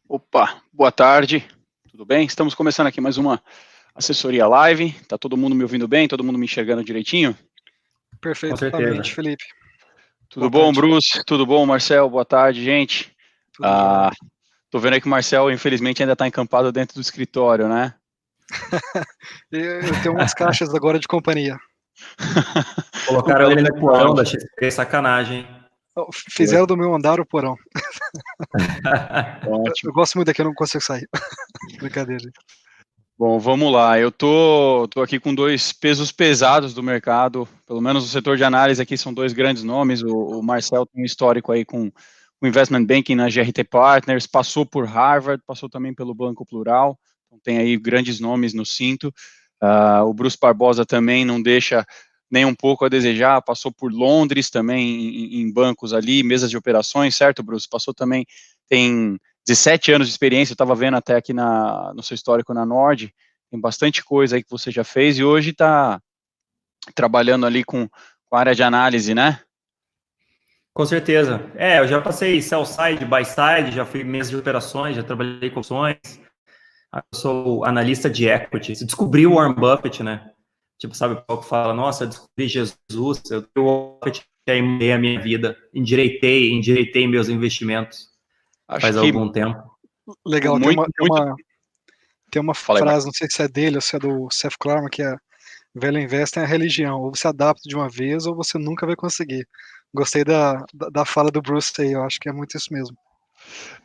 Opa, boa tarde, tudo bem? Estamos começando aqui mais uma assessoria live. Tá todo mundo me ouvindo bem? Todo mundo me enxergando direitinho? Perfeitamente, Felipe. Tudo bom, Bruce? Tudo bom, Marcel? Boa tarde, gente. Tudo jóia. Tô vendo aí que o Marcel, infelizmente, ainda está encampado dentro do escritório, né? Eu tenho umas caixas agora de companhia. Colocaram ele no porão da XP, sacanagem. Fizeram do meu andar o porão. Ótimo. Eu gosto muito daqui, eu não consigo sair. Brincadeira. Bom, vamos lá. Eu tô aqui com dois pesos pesados do mercado, pelo menos o setor de análise aqui são dois grandes nomes. O Marcel tem um histórico aí com o Investment Banking na GRT Partners, passou por Harvard, passou também pelo Banco Plural, então tem aí grandes nomes no cinto. O Bruce Barbosa também não deixa nem um pouco a desejar, passou por Londres também em bancos ali, mesas de operações, certo, Bruce? Passou também, tem 17 anos de experiência, eu estava vendo até aqui no seu histórico na Nord, tem bastante coisa aí que você já fez, e hoje está trabalhando ali com a área de análise, né? Com certeza. Eu já passei sell side, buy side, já fui mesa de operações, já trabalhei com opções. Eu sou analista de equity. Você descobriu o Warren Buffett, né? Tipo, sabe o pessoal que fala, nossa, eu descobri Jesus, eu descobri o Warren Buffett, aí mudei a minha vida, endireitei meus investimentos. Faz algum tempo. Legal, tem uma frase, não sei se é dele ou se é do Seth Klarman, que é velho investem é a religião, ou você adapta de uma vez ou você nunca vai conseguir. Gostei da fala do Bruce aí, eu acho que é muito isso mesmo.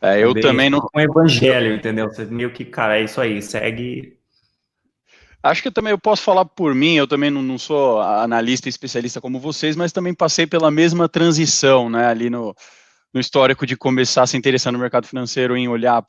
Eu também não... Um evangelho, entendeu? Você meio que, cara, é isso aí, segue... Acho que eu posso falar por mim, eu também não sou analista e especialista como vocês, mas também passei pela mesma transição, né, ali no histórico de começar a se interessar no mercado financeiro, em olhar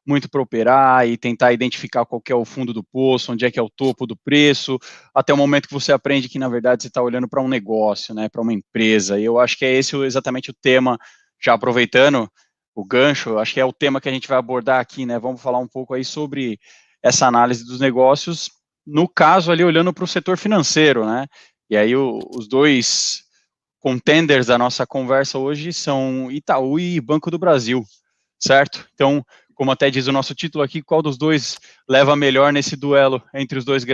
muito para operar e tentar identificar qual que é o fundo do poço, onde é que é o topo do preço, até o momento que você aprende que, na verdade, você está olhando para um negócio, né, para uma empresa, e eu acho que é esse exatamente o tema, já aproveitando o gancho, acho que é o tema que a gente vai abordar aqui, né, vamos falar um pouco aí sobre essa análise dos negócios, no caso ali, olhando para o setor financeiro, né, e aí os dois contenders da nossa conversa hoje são Itaú e Banco do Brasil, certo? Então, como até diz o nosso título aqui, qual dos dois leva melhor nesse duelo entre os dois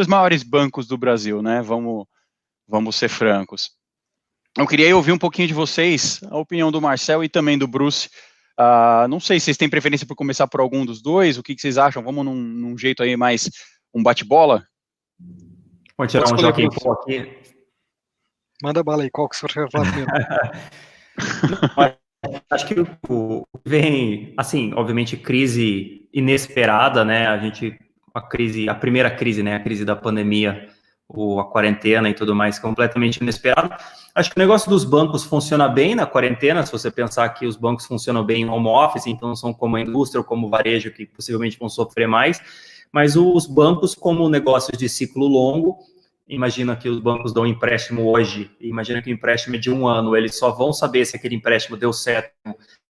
maiores bancos do Brasil, né? Vamos ser francos. Eu queria ouvir um pouquinho de vocês, a opinião do Marcel e também do Bruce. Não sei se vocês têm preferência por começar por algum dos dois, o que vocês acham? Vamos num jeito aí mais, um bate-bola? Vou tirar um joguinho aqui. Manda bala aí, qual que você vai falar primeiro? Acho que vem, assim, obviamente, crise inesperada, né? A primeira crise, né? A crise da pandemia, a quarentena e tudo mais, completamente inesperado. Acho que o negócio dos bancos funciona bem na quarentena, se você pensar que os bancos funcionam bem em home office, então não são como a indústria ou como o varejo, que possivelmente vão sofrer mais, mas os bancos, como negócios de ciclo longo, imagina que os bancos dão empréstimo hoje, imagina que o empréstimo é de 1 ano, eles só vão saber se aquele empréstimo deu certo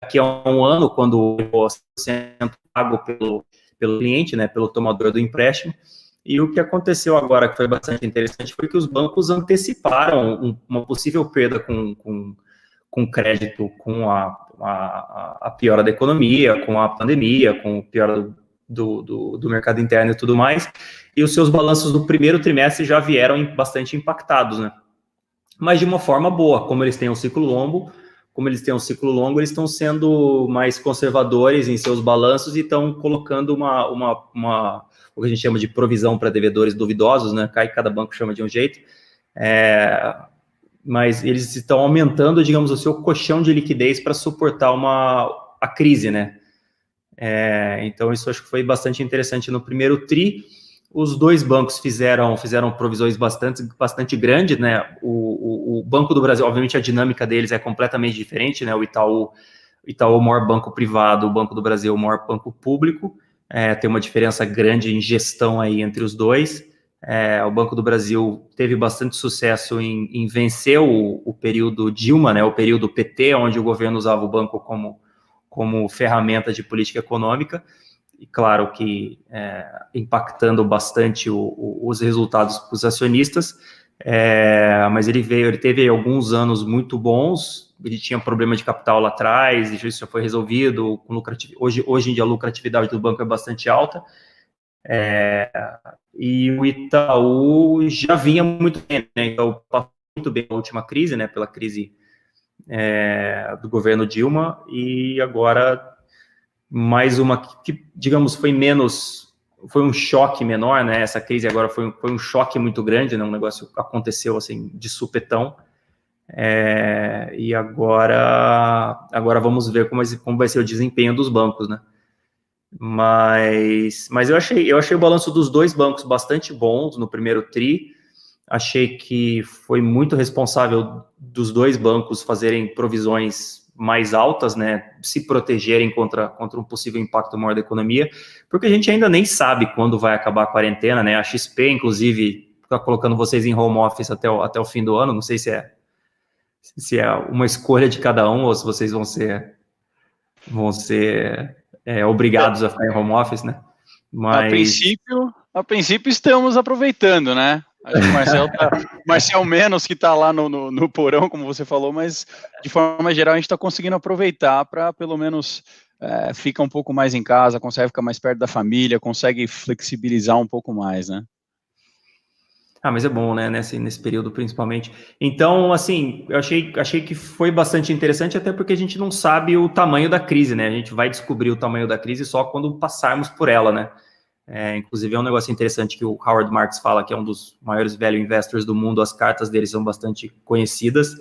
daqui a 1 ano, quando o sendo pago pelo cliente, né, pelo tomador do empréstimo. E o que aconteceu agora, que foi bastante interessante, foi que os bancos anteciparam uma possível perda com crédito, com a piora da economia, com a pandemia, com o pior do mercado interno e tudo mais, e os seus balanços do primeiro trimestre já vieram bastante impactados, né? Mas de uma forma boa, como eles têm um ciclo longo, eles estão sendo mais conservadores em seus balanços e estão colocando o que a gente chama de provisão para devedores duvidosos, né? Cada banco chama de um jeito, mas eles estão aumentando, digamos, o seu colchão de liquidez para suportar a crise, né? Então, isso acho que foi bastante interessante no primeiro TRI. Os dois bancos fizeram provisões bastante grandes, né? O Banco do Brasil, obviamente, a dinâmica deles é completamente diferente, né? O Itaú é o maior banco privado, o Banco do Brasil é o maior banco público. Tem uma diferença grande em gestão aí entre os dois. O Banco do Brasil teve bastante sucesso em vencer o período Dilma, né? O período PT, onde o governo usava o banco como ferramenta de política econômica, e claro que impactando bastante os resultados para os acionistas, Mas ele teve alguns anos muito bons, ele tinha problema de capital lá atrás, isso já foi resolvido, hoje em dia a lucratividade do banco é bastante alta, e o Itaú já vinha muito bem, né? Então passou muito bem a última crise, né, pela crise do governo Dilma, e agora mais uma que, digamos, foi um choque menor, né? Essa crise agora foi um choque muito grande, né? Um negócio aconteceu assim de supetão. E agora vamos ver como vai ser o desempenho dos bancos, né? Mas eu achei o balanço dos dois bancos bastante bons no primeiro tri. Achei que foi muito responsável dos dois bancos fazerem provisões mais altas, né, se protegerem contra um possível impacto maior da economia, porque a gente ainda nem sabe quando vai acabar a quarentena, né? A XP, inclusive, está colocando vocês em home office até o fim do ano. Não sei se é uma escolha de cada um ou se vocês vão ser obrigados a ficar em home office, né? Mas a princípio estamos aproveitando, né? Acho que o Marcel menos que está lá no porão, como você falou, mas de forma geral a gente está conseguindo aproveitar para pelo menos ficar um pouco mais em casa, consegue ficar mais perto da família, consegue flexibilizar um pouco mais, né? Mas é bom, né, nesse período principalmente. Então, assim, eu achei que foi bastante interessante, até porque a gente não sabe o tamanho da crise, né? A gente vai descobrir o tamanho da crise só quando passarmos por ela, né? Inclusive é um negócio interessante que o Howard Marks fala, que é um dos maiores value investors do mundo, as cartas dele são bastante conhecidas.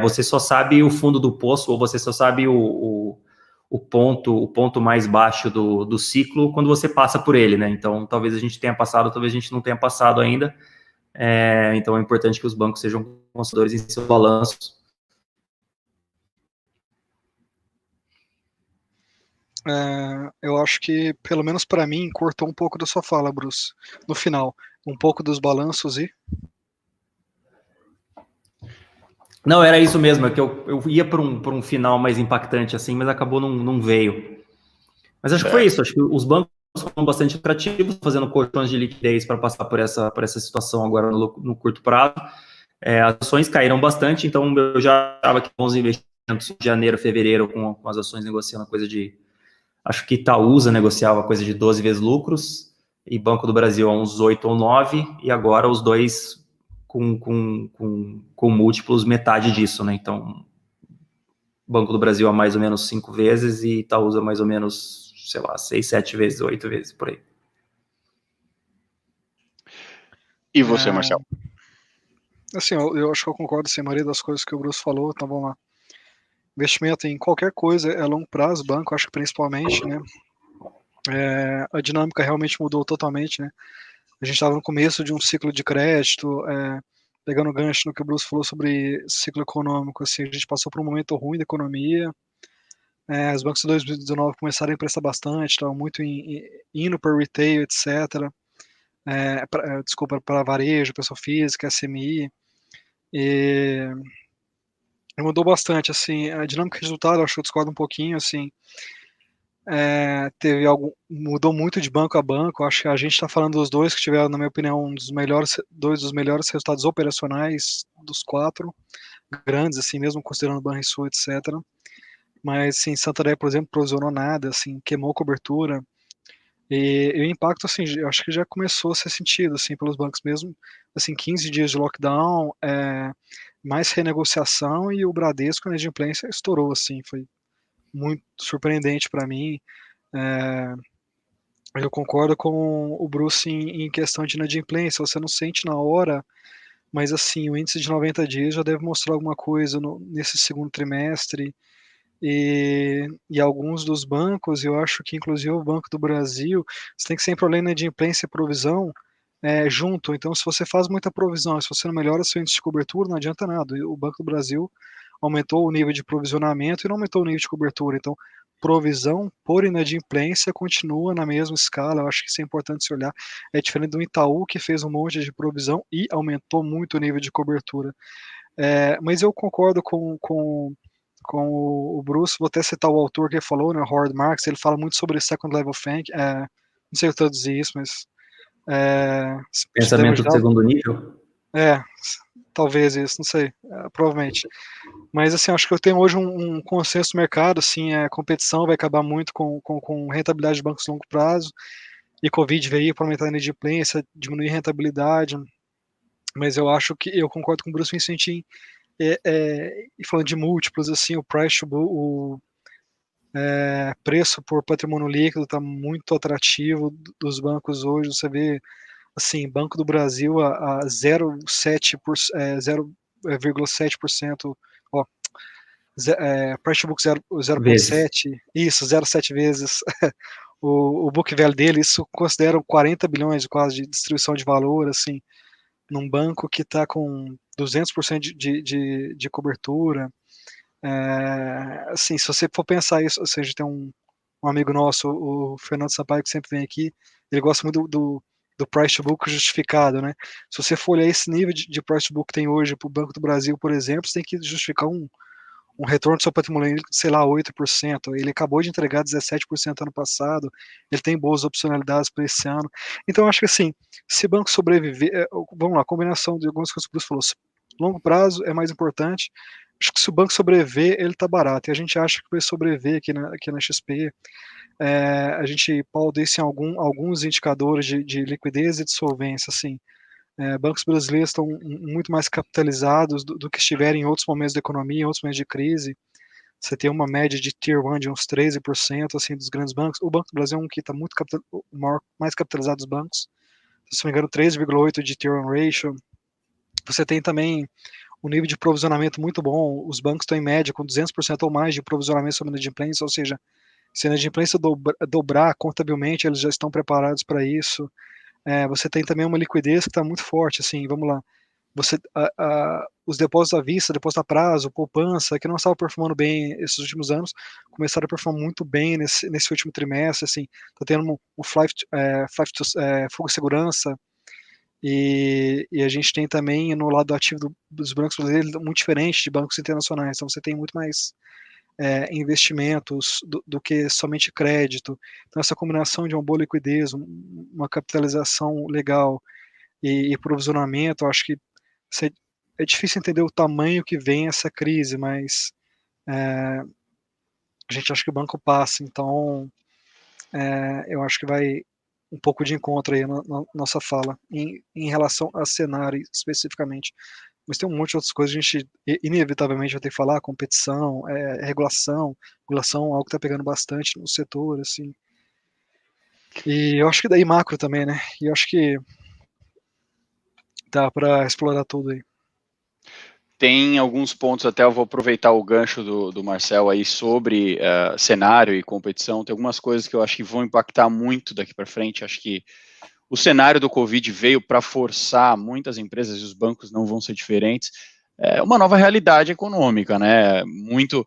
Você só sabe o fundo do poço, ou você só sabe o ponto mais baixo do ciclo quando você passa por ele, né? Então, talvez a gente tenha passado, talvez a gente não tenha passado ainda. Então, é importante que os bancos sejam consultores em seus balanços. Eu acho que, pelo menos para mim, cortou um pouco da sua fala, Bruce, no final. Um pouco dos balanços e... Não, era isso mesmo, é que eu ia por um final mais impactante, assim, mas acabou não veio. Mas acho que foi isso, acho que os bancos foram bastante atrativos, fazendo colchões de liquidez para passar por essa situação agora no curto prazo. As ações caíram bastante, então eu já achava que bons investimentos em janeiro, fevereiro, com as ações negociando coisa de... Acho que Itaúsa negociava coisa de 12 vezes lucros, e Banco do Brasil a uns 8 ou 9, e agora os dois com múltiplos metade disso, né? Então, Banco do Brasil a mais ou menos 5 vezes e Itaúsa mais ou menos, sei lá, 6, 7 vezes, 8 vezes, por aí. E você, Marcel? Assim, eu acho que eu concordo com a maioria das coisas que o Bruce falou, então vamos lá. Investimento em qualquer coisa é longo prazo, banco, acho que principalmente, né? A dinâmica realmente mudou totalmente, né? A gente estava no começo de um ciclo de crédito, pegando o gancho no que o Bruce falou sobre ciclo econômico, assim, a gente passou por um momento ruim da economia, os bancos de 2019 começaram a emprestar bastante, estavam muito indo para retail, etc. Desculpa, para varejo, pessoa física, SMI, e mudou bastante, assim, a dinâmica de resultado, eu acho que eu discordo um pouquinho, assim, mudou muito de banco a banco. Acho que a gente está falando dos dois que tiveram, na minha opinião, dois dos melhores resultados operacionais dos 4 grandes, assim, mesmo considerando Banrisul, etc. Mas, sim, Santander, por exemplo, provisionou nada, assim, queimou cobertura. E o impacto, assim, eu acho que já começou a ser sentido, assim, pelos bancos mesmo, assim, 15 dias de lockdown, mais renegociação, e o Bradesco, a inadimplência estourou, assim, foi muito surpreendente para mim. Eu concordo com o Bruce em questão de inadimplência, você não sente na hora, mas assim, o índice de 90 dias já deve mostrar alguma coisa nesse segundo trimestre, e alguns dos bancos, eu acho que inclusive o Banco do Brasil, você tem que sempre olhar inadimplência e provisão junto. Então, se você faz muita provisão, se você não melhora seu índice de cobertura, não adianta nada. O Banco do Brasil aumentou o nível de provisionamento e não aumentou o nível de cobertura. Então, provisão por inadimplência continua na mesma escala. Eu acho que isso é importante se olhar. É diferente do Itaú, que fez um monte de provisão e aumentou muito o nível de cobertura. Mas eu concordo com o Bruce, vou até citar o autor que ele falou, né, Howard Marks, ele fala muito sobre second level thinking, não sei traduzir isso, mas... Pensamento de segundo nível? Talvez isso, não sei, provavelmente. Mas, assim, acho que eu tenho hoje um consenso no mercado, assim, a competição vai acabar muito com rentabilidade de bancos de longo prazo, e Covid veio para aumentar a inadimplência, diminuir a rentabilidade, mas eu acho que, eu concordo com o Bruce Vicentin, e falando de múltiplos, assim, o preço por patrimônio líquido está muito atrativo dos bancos hoje, você vê, assim, Banco do Brasil a 0,7%, ó, price to book 0,7, isso, 0,7 vezes o book value dele, isso considera 40 bilhões quase de distribuição de valor, assim, num banco que está com 200% de cobertura. Assim, se você for pensar isso, ou seja, tem um amigo nosso, o Fernando Sampaio, que sempre vem aqui, ele gosta muito do price to book justificado, né? Se você for olhar esse nível de price to book que tem hoje para o Banco do Brasil, por exemplo, você tem que justificar um retorno do seu patrimônio, sei lá, 8%. Ele acabou de entregar 17% ano passado, ele tem boas opcionalidades para esse ano. Então, acho que, assim, se banco sobreviver, vamos lá, a combinação de algumas coisas que o Bruce falou, longo prazo é mais importante. Acho que se o banco sobreviver, ele está barato, e a gente acha que vai sobreviver aqui na XP. A gente pauta isso em alguns indicadores de liquidez e de solvência, assim. Bancos brasileiros estão muito mais capitalizados do que estiverem em outros momentos da economia, em outros momentos de crise. Você tem uma média de Tier 1 de uns 13%, assim, dos grandes bancos. O Banco do Brasil é um que está mais capitalizado dos bancos. Se não me engano, 3,8% de Tier 1 ratio. Você tem também um nível de provisionamento muito bom. Os bancos estão em média com 200% ou mais de provisionamento sobre inadimplência, ou seja, se a inadimplência dobrar contabilmente, eles já estão preparados para isso. Você tem também uma liquidez que está muito forte, assim, vamos lá, os depósitos à vista, depósito a prazo, poupança, que não estava performando bem esses últimos anos, começaram a performar muito bem nesse último trimestre, assim, está tendo um fuga de segurança, e a gente tem também no lado ativo dos bancos brasileiros muito diferente de bancos internacionais, então você tem muito mais investimentos do que somente crédito. Então, essa combinação de uma boa liquidez, uma capitalização legal e provisionamento, eu acho que é difícil entender o tamanho que vem essa crise, mas a gente acha que o banco passa, então eu acho que vai um pouco de encontro aí na nossa fala, em relação a cenário especificamente. Mas tem um monte de outras coisas, a gente inevitavelmente vai ter que falar, competição, regulação é algo que está pegando bastante no setor, assim. E eu acho que daí macro também, né? E eu acho que dá para explorar tudo aí. Tem alguns pontos, até eu vou aproveitar o gancho do Marcel aí sobre cenário e competição. Tem algumas coisas que eu acho que vão impactar muito daqui para frente. Acho que o cenário do Covid veio para forçar muitas empresas, e os bancos não vão ser diferentes, uma nova realidade econômica, né? Muito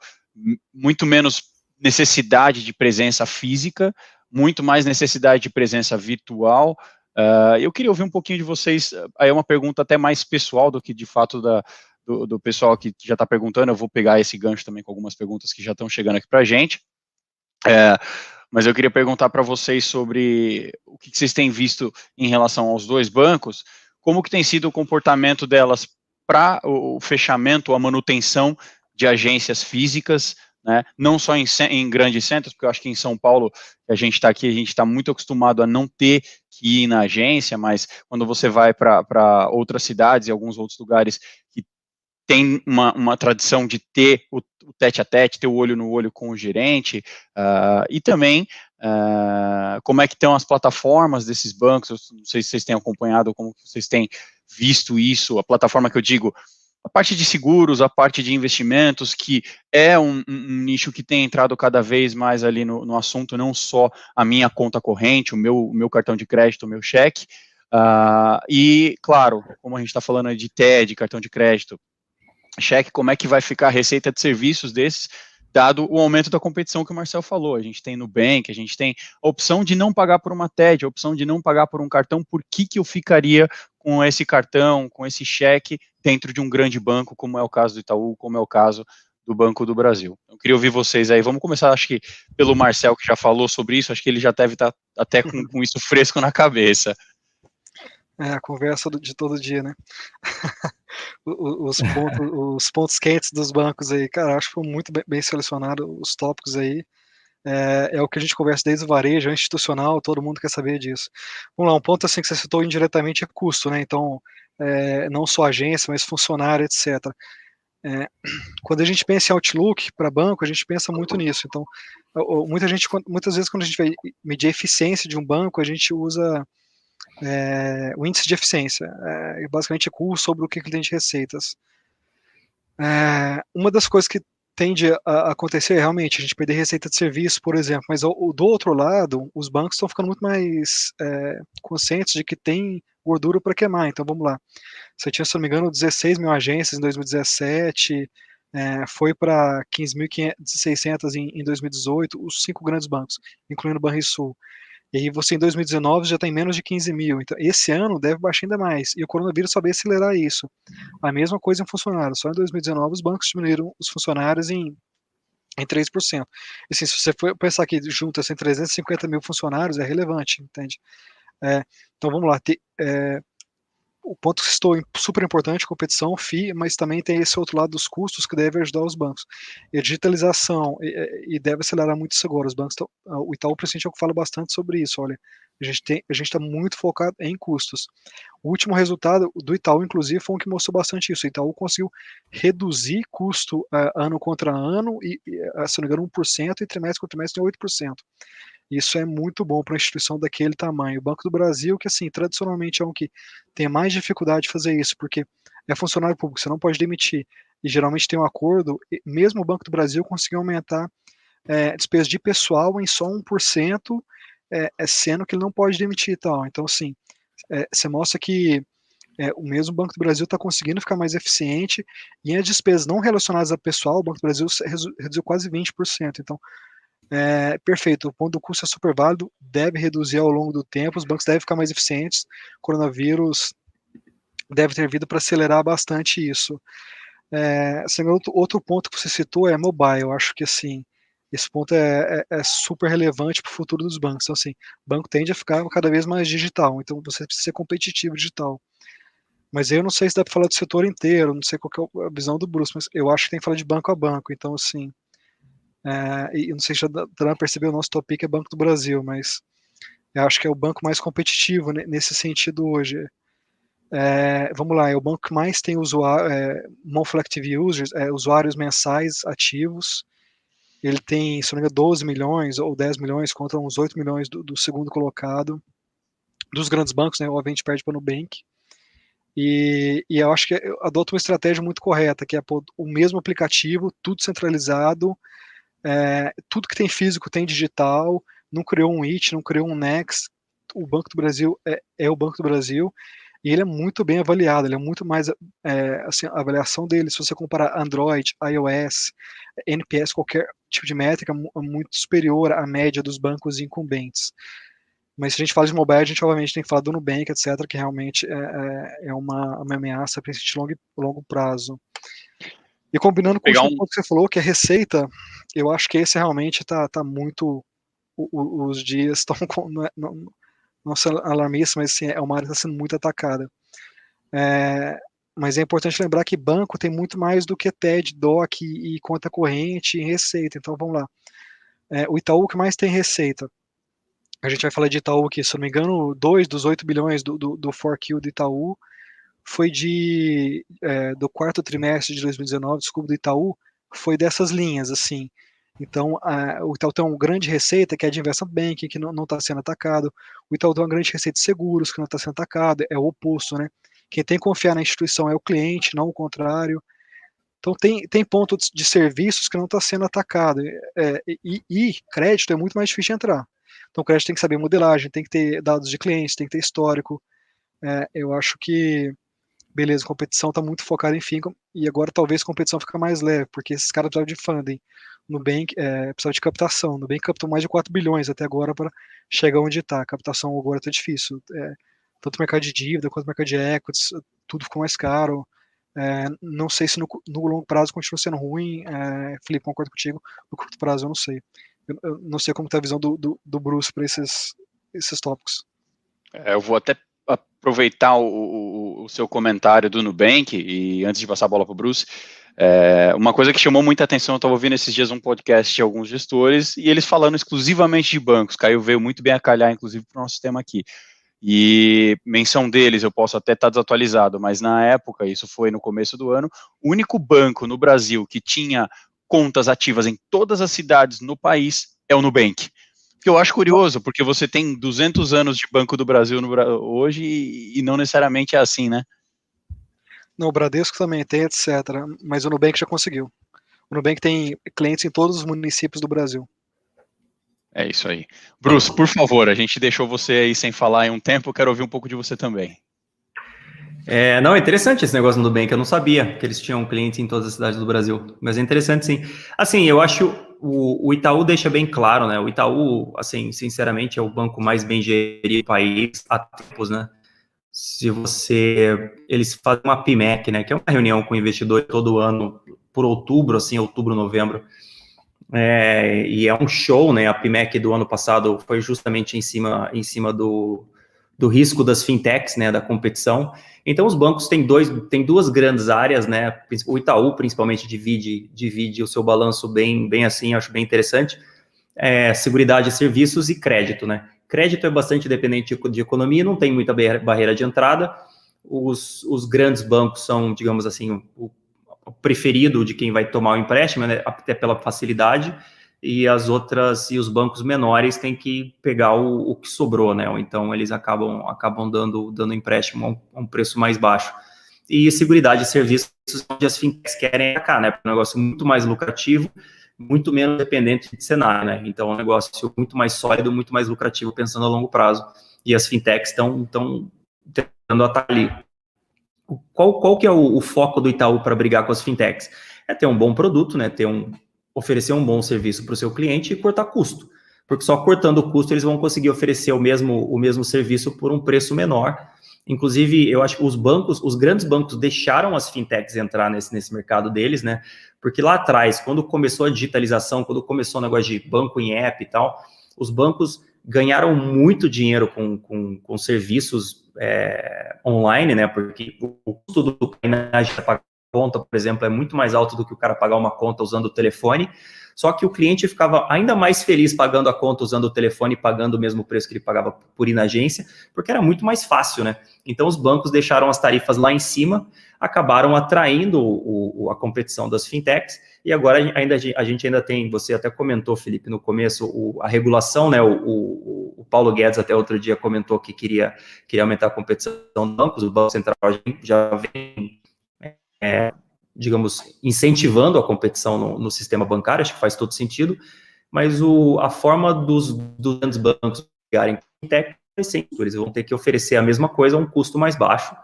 menos necessidade de presença física, muito mais necessidade de presença virtual. Eu queria ouvir um pouquinho de vocês, aí é uma pergunta até mais pessoal do que de fato do pessoal que já está perguntando. Eu vou pegar esse gancho também com algumas perguntas que já estão chegando aqui para a gente. Mas eu queria perguntar para vocês sobre o que vocês têm visto em relação aos dois bancos, como que tem sido o comportamento delas para o fechamento, a manutenção de agências físicas, né? Não só em grandes centros, porque eu acho que em São Paulo, que a gente está aqui, a gente está muito acostumado a não ter que ir na agência, mas quando você vai para outras cidades e alguns outros lugares que tem uma tradição de ter o tete-a-tete, ter o olho no olho com o gerente, e também como é que estão as plataformas desses bancos. Eu não sei se vocês têm acompanhado, como vocês têm visto isso, a plataforma que eu digo, a parte de seguros, a parte de investimentos, que é um nicho que tem entrado cada vez mais ali no assunto, não só a minha conta corrente, o meu cartão de crédito, o meu cheque, e, claro, como a gente está falando de TED, cartão de crédito, cheque, como é que vai ficar a receita de serviços desses, dado o aumento da competição que o Marcel falou. A gente tem Nubank, a gente tem a opção de não pagar por uma TED, a opção de não pagar por um cartão. Por que eu ficaria com esse cartão, com esse cheque, dentro de um grande banco, como é o caso do Itaú, como é o caso do Banco do Brasil? Eu queria ouvir vocês aí. Vamos começar, acho que, pelo Marcel, que já falou sobre isso. Acho que ele já deve estar até com isso fresco na cabeça. É a conversa de todo dia, né? Os pontos quentes dos bancos aí, cara, acho que foi muito bem selecionado os tópicos aí. É o que a gente conversa desde o varejo, institucional, todo mundo quer saber disso. Vamos lá, um ponto assim que você citou indiretamente é custo, né? Então, não só agência, mas funcionário, etc. Quando a gente pensa em Outlook para banco, a gente pensa muito nisso. Então, muitas vezes quando a gente vai medir a eficiência de um banco, a gente usa o índice de eficiência, basicamente é custo sobre o que ele tem de receitas. Uma das coisas que tende a acontecer é realmente a gente perder receita de serviço, por exemplo, mas do outro lado, os bancos estão ficando muito mais conscientes de que tem gordura para queimar. Então vamos lá, você tinha, se não me engano, 16 mil agências em 2017, foi para 15.600 em 2018, os 5 grandes bancos, incluindo o Banrisul. E aí você em 2019 já tem menos de 15 mil. Então, esse ano deve baixar ainda mais. E o coronavírus só veio acelerar isso. A mesma coisa em funcionários. Só em 2019 os bancos diminuíram os funcionários em 3%. E assim, se você for pensar que junta assim, 350 mil funcionários, é relevante, entende? Então vamos lá. O ponto que estou super importante, competição, FII, mas também tem esse outro lado dos custos que deve ajudar os bancos. E a digitalização, e deve acelerar muito isso agora. Os bancos o Itaú Presente é o que fala bastante sobre isso, olha, a gente está muito focado em custos. O último resultado do Itaú, inclusive, foi um que mostrou bastante isso. O Itaú conseguiu reduzir custo ano contra ano, se não me engano, 1%, e trimestre contra trimestre em 8%. Isso é muito bom para uma instituição daquele tamanho. O Banco do Brasil, que assim, tradicionalmente é um que tem mais dificuldade de fazer isso, porque é funcionário público, você não pode demitir. E geralmente tem um acordo, mesmo o Banco do Brasil conseguiu aumentar despesa de pessoal em só 1%, sendo que ele não pode demitir e tal. Então, assim, você mostra que o mesmo Banco do Brasil está conseguindo ficar mais eficiente, e as despesas não relacionadas a pessoal, o Banco do Brasil reduziu quase 20%. Então, perfeito, o ponto do custo é super válido, deve reduzir ao longo do tempo, os bancos devem ficar mais eficientes, o coronavírus deve ter vindo para acelerar bastante isso. Outro ponto que você citou é mobile. Eu acho que assim, esse ponto é super relevante para o futuro dos bancos. Então, assim, o banco tende a ficar cada vez mais digital, então você precisa ser competitivo digital. Mas eu não sei se dá para falar do setor inteiro, não sei qual é a visão do Bruce, mas eu acho que tem que falar de banco a banco. Então, assim, e não sei se já dá para perceber, o nosso topic é Banco do Brasil, mas eu acho que é o banco mais competitivo nesse sentido hoje. Vamos lá, é o banco que mais tem monthly active users, usuários mensais ativos. Ele tem, se não me engano, 12 milhões ou 10 milhões contra uns 8 milhões do segundo colocado. Dos grandes bancos, né, obviamente perde para o Nubank. E eu acho que adota uma estratégia muito correta, que é o mesmo aplicativo, tudo centralizado, tudo que tem físico tem digital, não criou um IT, não criou um Next. O Banco do Brasil é o Banco do Brasil, e ele é muito bem avaliado, ele é muito mais, assim, a avaliação dele, se você comparar Android, iOS, NPS, qualquer tipo de métrica, é muito superior à média dos bancos incumbentes. Mas se a gente fala de mobile, a gente obviamente tem que falar do Nubank, etc., que realmente é uma ameaça para esse longo prazo. E combinando com o último ponto que você falou, que é receita, eu acho que esse realmente está muito... Os dias estão não são alarmistas, mas assim, é uma área que está sendo muito atacada. Mas é importante lembrar que banco tem muito mais do que TED, DOC e conta corrente e receita. Então vamos lá. O Itaú que mais tem receita. A gente vai falar de Itaú aqui, se eu não me engano, 2 dos 8 bilhões do 4Q do Itaú foi do quarto trimestre de 2019, desculpa, do Itaú, foi dessas linhas, assim. Então, o Itaú tem uma grande receita, que é de investment banking, que não está sendo atacado. O Itaú tem uma grande receita de seguros, que não está sendo atacado. É o oposto, né? Quem tem que confiar na instituição é o cliente, não o contrário. Então, tem ponto de serviços que não está sendo atacado. E crédito é muito mais difícil de entrar. Então, o crédito tem que saber modelagem, tem que ter dados de clientes, tem que ter histórico. Eu acho que, beleza, a competição está muito focada em fim, e agora talvez a competição fica mais leve, porque esses caras precisavam de funding. Nubank precisava de captação. O Nubank captou mais de 4 bilhões até agora para chegar onde está. A captação agora está difícil. Tanto o mercado de dívida quanto o mercado de equities, tudo ficou mais caro. Não sei se no longo prazo continua sendo ruim. Felipe, concordo contigo. No curto prazo eu não sei. Eu não sei como está a visão do Bruce para esses tópicos. Eu vou até aproveitar o seu comentário do Nubank, e antes de passar a bola para o Bruce, uma coisa que chamou muita atenção, eu estava ouvindo esses dias um podcast de alguns gestores, e eles falando exclusivamente de bancos. Caio veio muito bem a calhar, inclusive, para o nosso tema aqui. E menção deles, eu posso até estar desatualizado, mas na época, isso foi no começo do ano, o único banco no Brasil que tinha contas ativas em todas as cidades no país é o Nubank. Que eu acho curioso, porque você tem 200 anos de Banco do Brasil hoje e não necessariamente é assim, né? Não, o Bradesco também tem, etc. Mas o Nubank já conseguiu. O Nubank tem clientes em todos os municípios do Brasil. É isso aí. Bruce, por favor, a gente deixou você aí sem falar em um tempo, eu quero ouvir um pouco de você também. Não, é interessante esse negócio do Nubank, eu não sabia que eles tinham clientes em todas as cidades do Brasil, mas é interessante sim. Assim, eu acho o Itaú deixa bem claro, né? O Itaú, assim, sinceramente, é o banco mais bem gerido do país há tempos, né? Eles fazem uma PMEC, né? Que é uma reunião com o investidor todo ano, por outubro, assim, outubro, novembro. E é um show, né? A PMEC do ano passado foi justamente em cima do risco das fintechs, né? Da competição. Então, os bancos têm duas grandes áreas, né? O Itaú, principalmente, divide o seu balanço bem assim, acho bem interessante. Seguridade, serviços e crédito, né? Crédito é bastante dependente de economia, não tem muita barreira de entrada. Os grandes bancos são, digamos assim, o preferido de quem vai tomar o empréstimo, né? Até pela facilidade. E os bancos menores têm que pegar o que sobrou, né? Ou então eles acabam dando empréstimo a um preço mais baixo. E seguridade e serviços, onde as fintechs querem atacar, né? É um negócio muito mais lucrativo, muito menos dependente de cenário, né? Então é um negócio muito mais sólido, muito mais lucrativo pensando a longo prazo. E as fintechs estão tentando atacar ali. Qual que é o foco do Itaú para brigar com as fintechs? É ter um bom produto, né? Oferecer um bom serviço para o seu cliente e cortar custo. Porque só cortando o custo eles vão conseguir oferecer o mesmo serviço por um preço menor. Inclusive, eu acho que os grandes bancos deixaram as fintechs entrar nesse mercado deles, né? Porque lá atrás, quando começou a digitalização, quando começou o negócio de banco em app e tal, os bancos ganharam muito dinheiro com serviços online, né? Porque o custo do pagar conta, por exemplo, é muito mais alto do que o cara pagar uma conta usando o telefone, só que o cliente ficava ainda mais feliz pagando a conta usando o telefone e pagando o mesmo preço que ele pagava por ir na agência, porque era muito mais fácil, né? Então, os bancos deixaram as tarifas lá em cima, acabaram atraindo a competição das fintechs, e agora a gente ainda tem, você até comentou, Felipe, no começo, a regulação, né? O Paulo Guedes até outro dia comentou que queria aumentar a competição dos bancos, o Banco Central já vem digamos, incentivando a competição no sistema bancário, acho que faz todo sentido, mas a forma dos grandes bancos pegarem fintech é simples, eles vão ter que oferecer a mesma coisa a um custo mais baixo,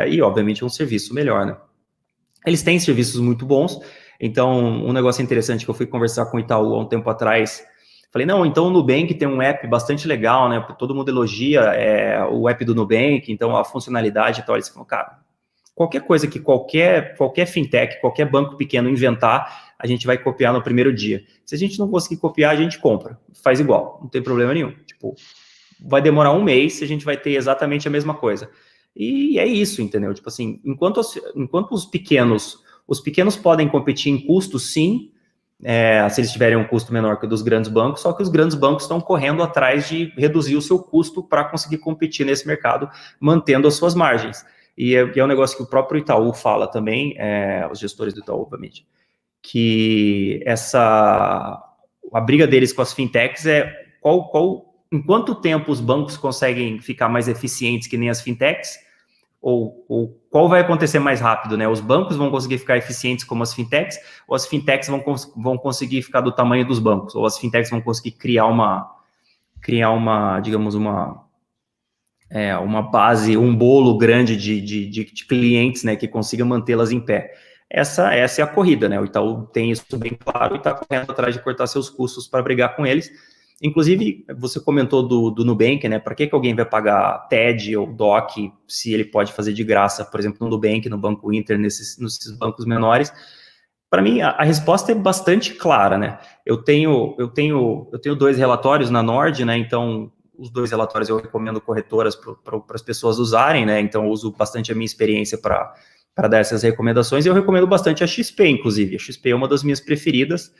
e, obviamente, um serviço melhor, né? Eles têm serviços muito bons, então, um negócio interessante que eu fui conversar com o Itaú há um tempo atrás, falei, não, então o Nubank tem um app bastante legal, né? Todo mundo elogia o app do Nubank, então a funcionalidade e tal. Eles falam, cara, qualquer coisa que qualquer fintech, qualquer banco pequeno inventar, a gente vai copiar no primeiro dia. Se a gente não conseguir copiar, a gente compra, faz igual, não tem problema nenhum. Tipo, vai demorar um mês, a gente vai ter exatamente a mesma coisa. E é isso, entendeu? Tipo assim, enquanto os pequenos podem competir em custo, sim, se eles tiverem um custo menor que o dos grandes bancos, só que os grandes bancos estão correndo atrás de reduzir o seu custo para conseguir competir nesse mercado, mantendo as suas margens. E é um negócio que o próprio Itaú fala também, os gestores do Itaú, obviamente, que a briga deles com as fintechs em quanto tempo os bancos conseguem ficar mais eficientes que nem as fintechs, ou qual vai acontecer mais rápido, né? Os bancos vão conseguir ficar eficientes como as fintechs, ou as fintechs vão conseguir ficar do tamanho dos bancos, ou as fintechs vão conseguir criar digamos, uma base, um bolo grande de clientes, né, que consiga mantê-las em pé. Essa é a corrida, né? O Itaú tem isso bem claro e está correndo atrás de cortar seus custos para brigar com eles. Inclusive, você comentou do Nubank, né? Para que alguém vai pagar TED ou DOC se ele pode fazer de graça, por exemplo, no Nubank, no Banco Inter, nesses bancos menores? Para mim, a resposta é bastante clara, né? Eu tenho 2 relatórios na Nord, né? Então, os 2 relatórios eu recomendo corretoras para as pessoas usarem, né? Então eu uso bastante a minha experiência para dar essas recomendações, e eu recomendo bastante a XP, inclusive. A XP é uma das minhas preferidas.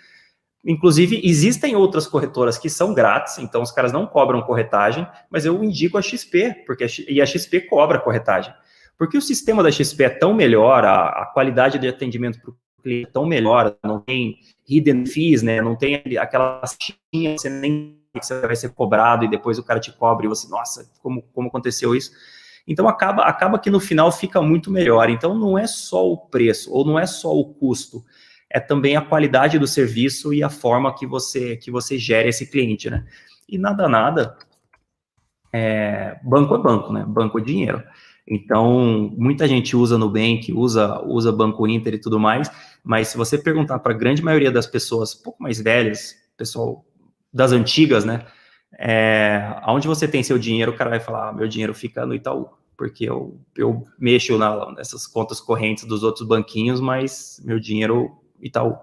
Inclusive, existem outras corretoras que são grátis, então os caras não cobram corretagem, mas eu indico a XP, e a XP cobra corretagem. Porque o sistema da XP é tão melhor, a qualidade de atendimento para o cliente é tão melhor, não tem hidden fees, né? Não tem aquela taxinha, você nem que você vai ser cobrado e depois o cara te cobra e você, nossa, como aconteceu isso? Então, acaba que no final fica muito melhor. Então, não é só o preço, ou não é só o custo, é também a qualidade do serviço e a forma que você gera esse cliente, né? E nada, banco é banco, né? Banco é dinheiro. Então, muita gente usa Nubank, usa Banco Inter e tudo mais, mas se você perguntar para a grande maioria das pessoas um pouco mais velhas, pessoal das antigas, né? Onde você tem seu dinheiro, o cara vai falar, meu dinheiro fica no Itaú, porque eu mexo nessas contas correntes dos outros banquinhos, mas meu dinheiro Itaú.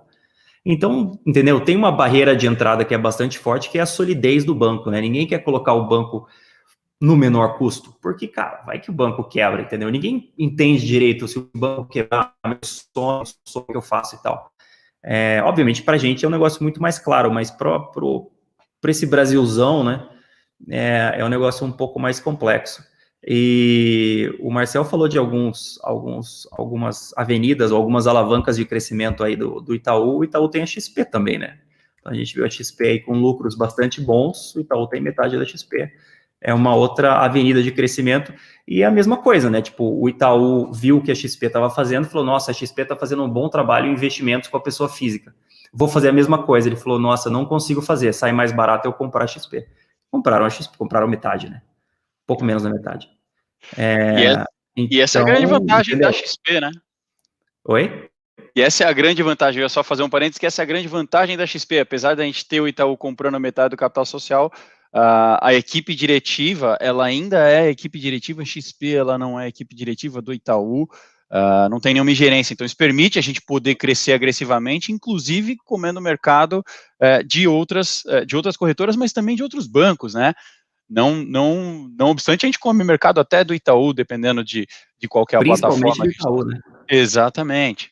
Então, entendeu? Tem uma barreira de entrada que é bastante forte, que é a solidez do banco, né? Ninguém quer colocar o banco no menor custo, porque, cara, vai que o banco quebra, entendeu? Ninguém entende direito se o banco quebrar, meu sonho, o que eu faço e tal. Obviamente, para a gente é um negócio muito mais claro, mas para esse Brasilzão, né, é um negócio um pouco mais complexo. E o Marcel falou de algumas avenidas, ou algumas alavancas de crescimento aí do Itaú. O Itaú tem a XP também, né? Então, a gente viu a XP aí com lucros bastante bons, o Itaú tem metade da XP. É uma outra avenida de crescimento, e é a mesma coisa, né? Tipo, o Itaú viu o que a XP estava fazendo, falou, nossa, a XP está fazendo um bom trabalho em investimentos com a pessoa física. Vou fazer a mesma coisa. Ele falou, nossa, não consigo fazer, sai mais barato eu comprar a XP. Compraram a XP, compraram metade, né? Pouco menos da metade. E essa é a grande vantagem, entendeu? Da XP, né? Oi? E essa é a grande vantagem, eu ia só fazer um parênteses, que essa é a grande vantagem da XP, apesar da gente ter o Itaú comprando a metade do capital social, a equipe diretiva, ela ainda é equipe diretiva XP, ela não é equipe diretiva do Itaú, não tem nenhuma ingerência, então isso permite a gente poder crescer agressivamente, inclusive comendo o mercado de outras corretoras, mas também de outros bancos, né? Não obstante, a gente come mercado até do Itaú, dependendo de qual que é a plataforma. Principalmente do Itaú, né? Exatamente.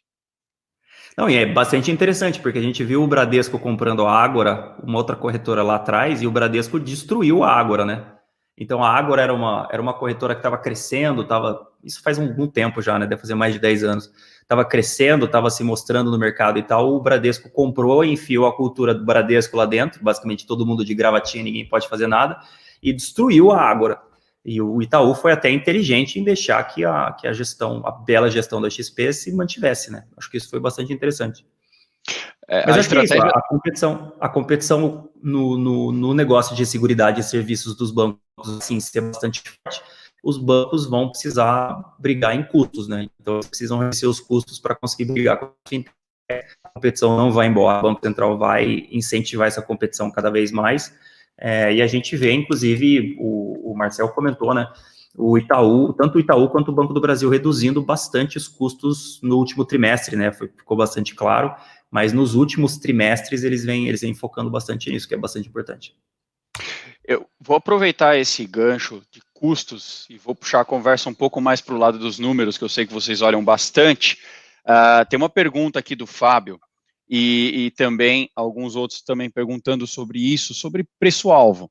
Não, e é bastante interessante, porque a gente viu o Bradesco comprando a Ágora, uma outra corretora lá atrás, e o Bradesco destruiu a Ágora, né? Então a Ágora era uma corretora que estava crescendo, isso faz algum tempo já, né? Deve fazer mais de 10 anos. Estava crescendo, estava se mostrando no mercado e tal. O Bradesco comprou, enfiou a cultura do Bradesco lá dentro, basicamente todo mundo de gravatinha, ninguém pode fazer nada, e destruiu a Ágora. E o Itaú foi até inteligente em deixar que a bela gestão da XP se mantivesse, né? Acho que isso foi bastante interessante. Mas acho que é isso, a competição no negócio de seguridade e serviços dos bancos, assim, ser bastante forte, os bancos vão precisar brigar em custos, né? Então, eles precisam reduzir os custos para conseguir brigar com a fintech. A competição não vai embora, o Banco Central vai incentivar essa competição cada vez mais. E a gente vê, inclusive, o Marcel comentou, né? Tanto o Itaú quanto o Banco do Brasil reduzindo bastante os custos no último trimestre, né? Ficou bastante claro, mas nos últimos trimestres eles vêm focando bastante nisso, que é bastante importante. Eu vou aproveitar esse gancho de custos e vou puxar a conversa um pouco mais para o lado dos números, que eu sei que vocês olham bastante. Tem uma pergunta aqui do Fábio, e também alguns outros também perguntando sobre isso, sobre preço-alvo,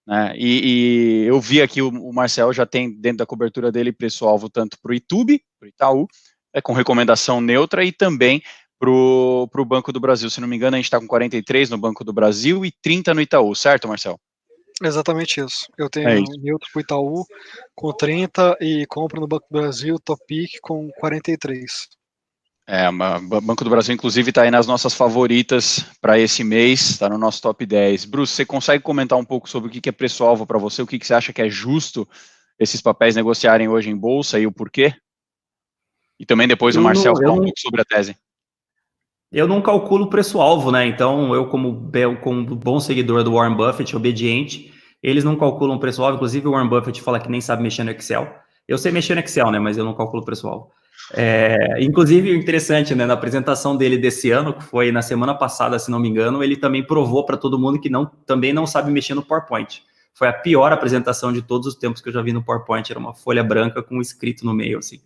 né? E eu vi aqui o Marcel já tem dentro da cobertura dele preço-alvo tanto para o YouTube, para o Itaú, com recomendação neutra, e também para o Banco do Brasil. Se não me engano, a gente está com 43 no Banco do Brasil e 30 no Itaú, certo, Marcel? Exatamente isso. Eu tenho neutro para o Itaú com 30 e compro no Banco do Brasil, Topic com 43. O Banco do Brasil, inclusive, está aí nas nossas favoritas para esse mês, está no nosso top 10. Bruce, você consegue comentar um pouco sobre o que é preço-alvo para você? O que você acha que é justo esses papéis negociarem hoje em bolsa e o porquê? E também depois o Marcel falar um pouco sobre a tese. Eu não calculo preço-alvo, né? Então, eu como bom seguidor do Warren Buffett, obediente, eles não calculam preço-alvo. Inclusive, o Warren Buffett fala que nem sabe mexer no Excel. Eu sei mexer no Excel, né? Mas eu não calculo preço-alvo. Inclusive, interessante, né? Na apresentação dele desse ano, que foi na semana passada, se não me engano, ele também provou para todo mundo que também não sabe mexer no PowerPoint. foi a pior apresentação de todos os tempos que eu já vi no PowerPoint, era uma folha branca com um escrito no meio, assim.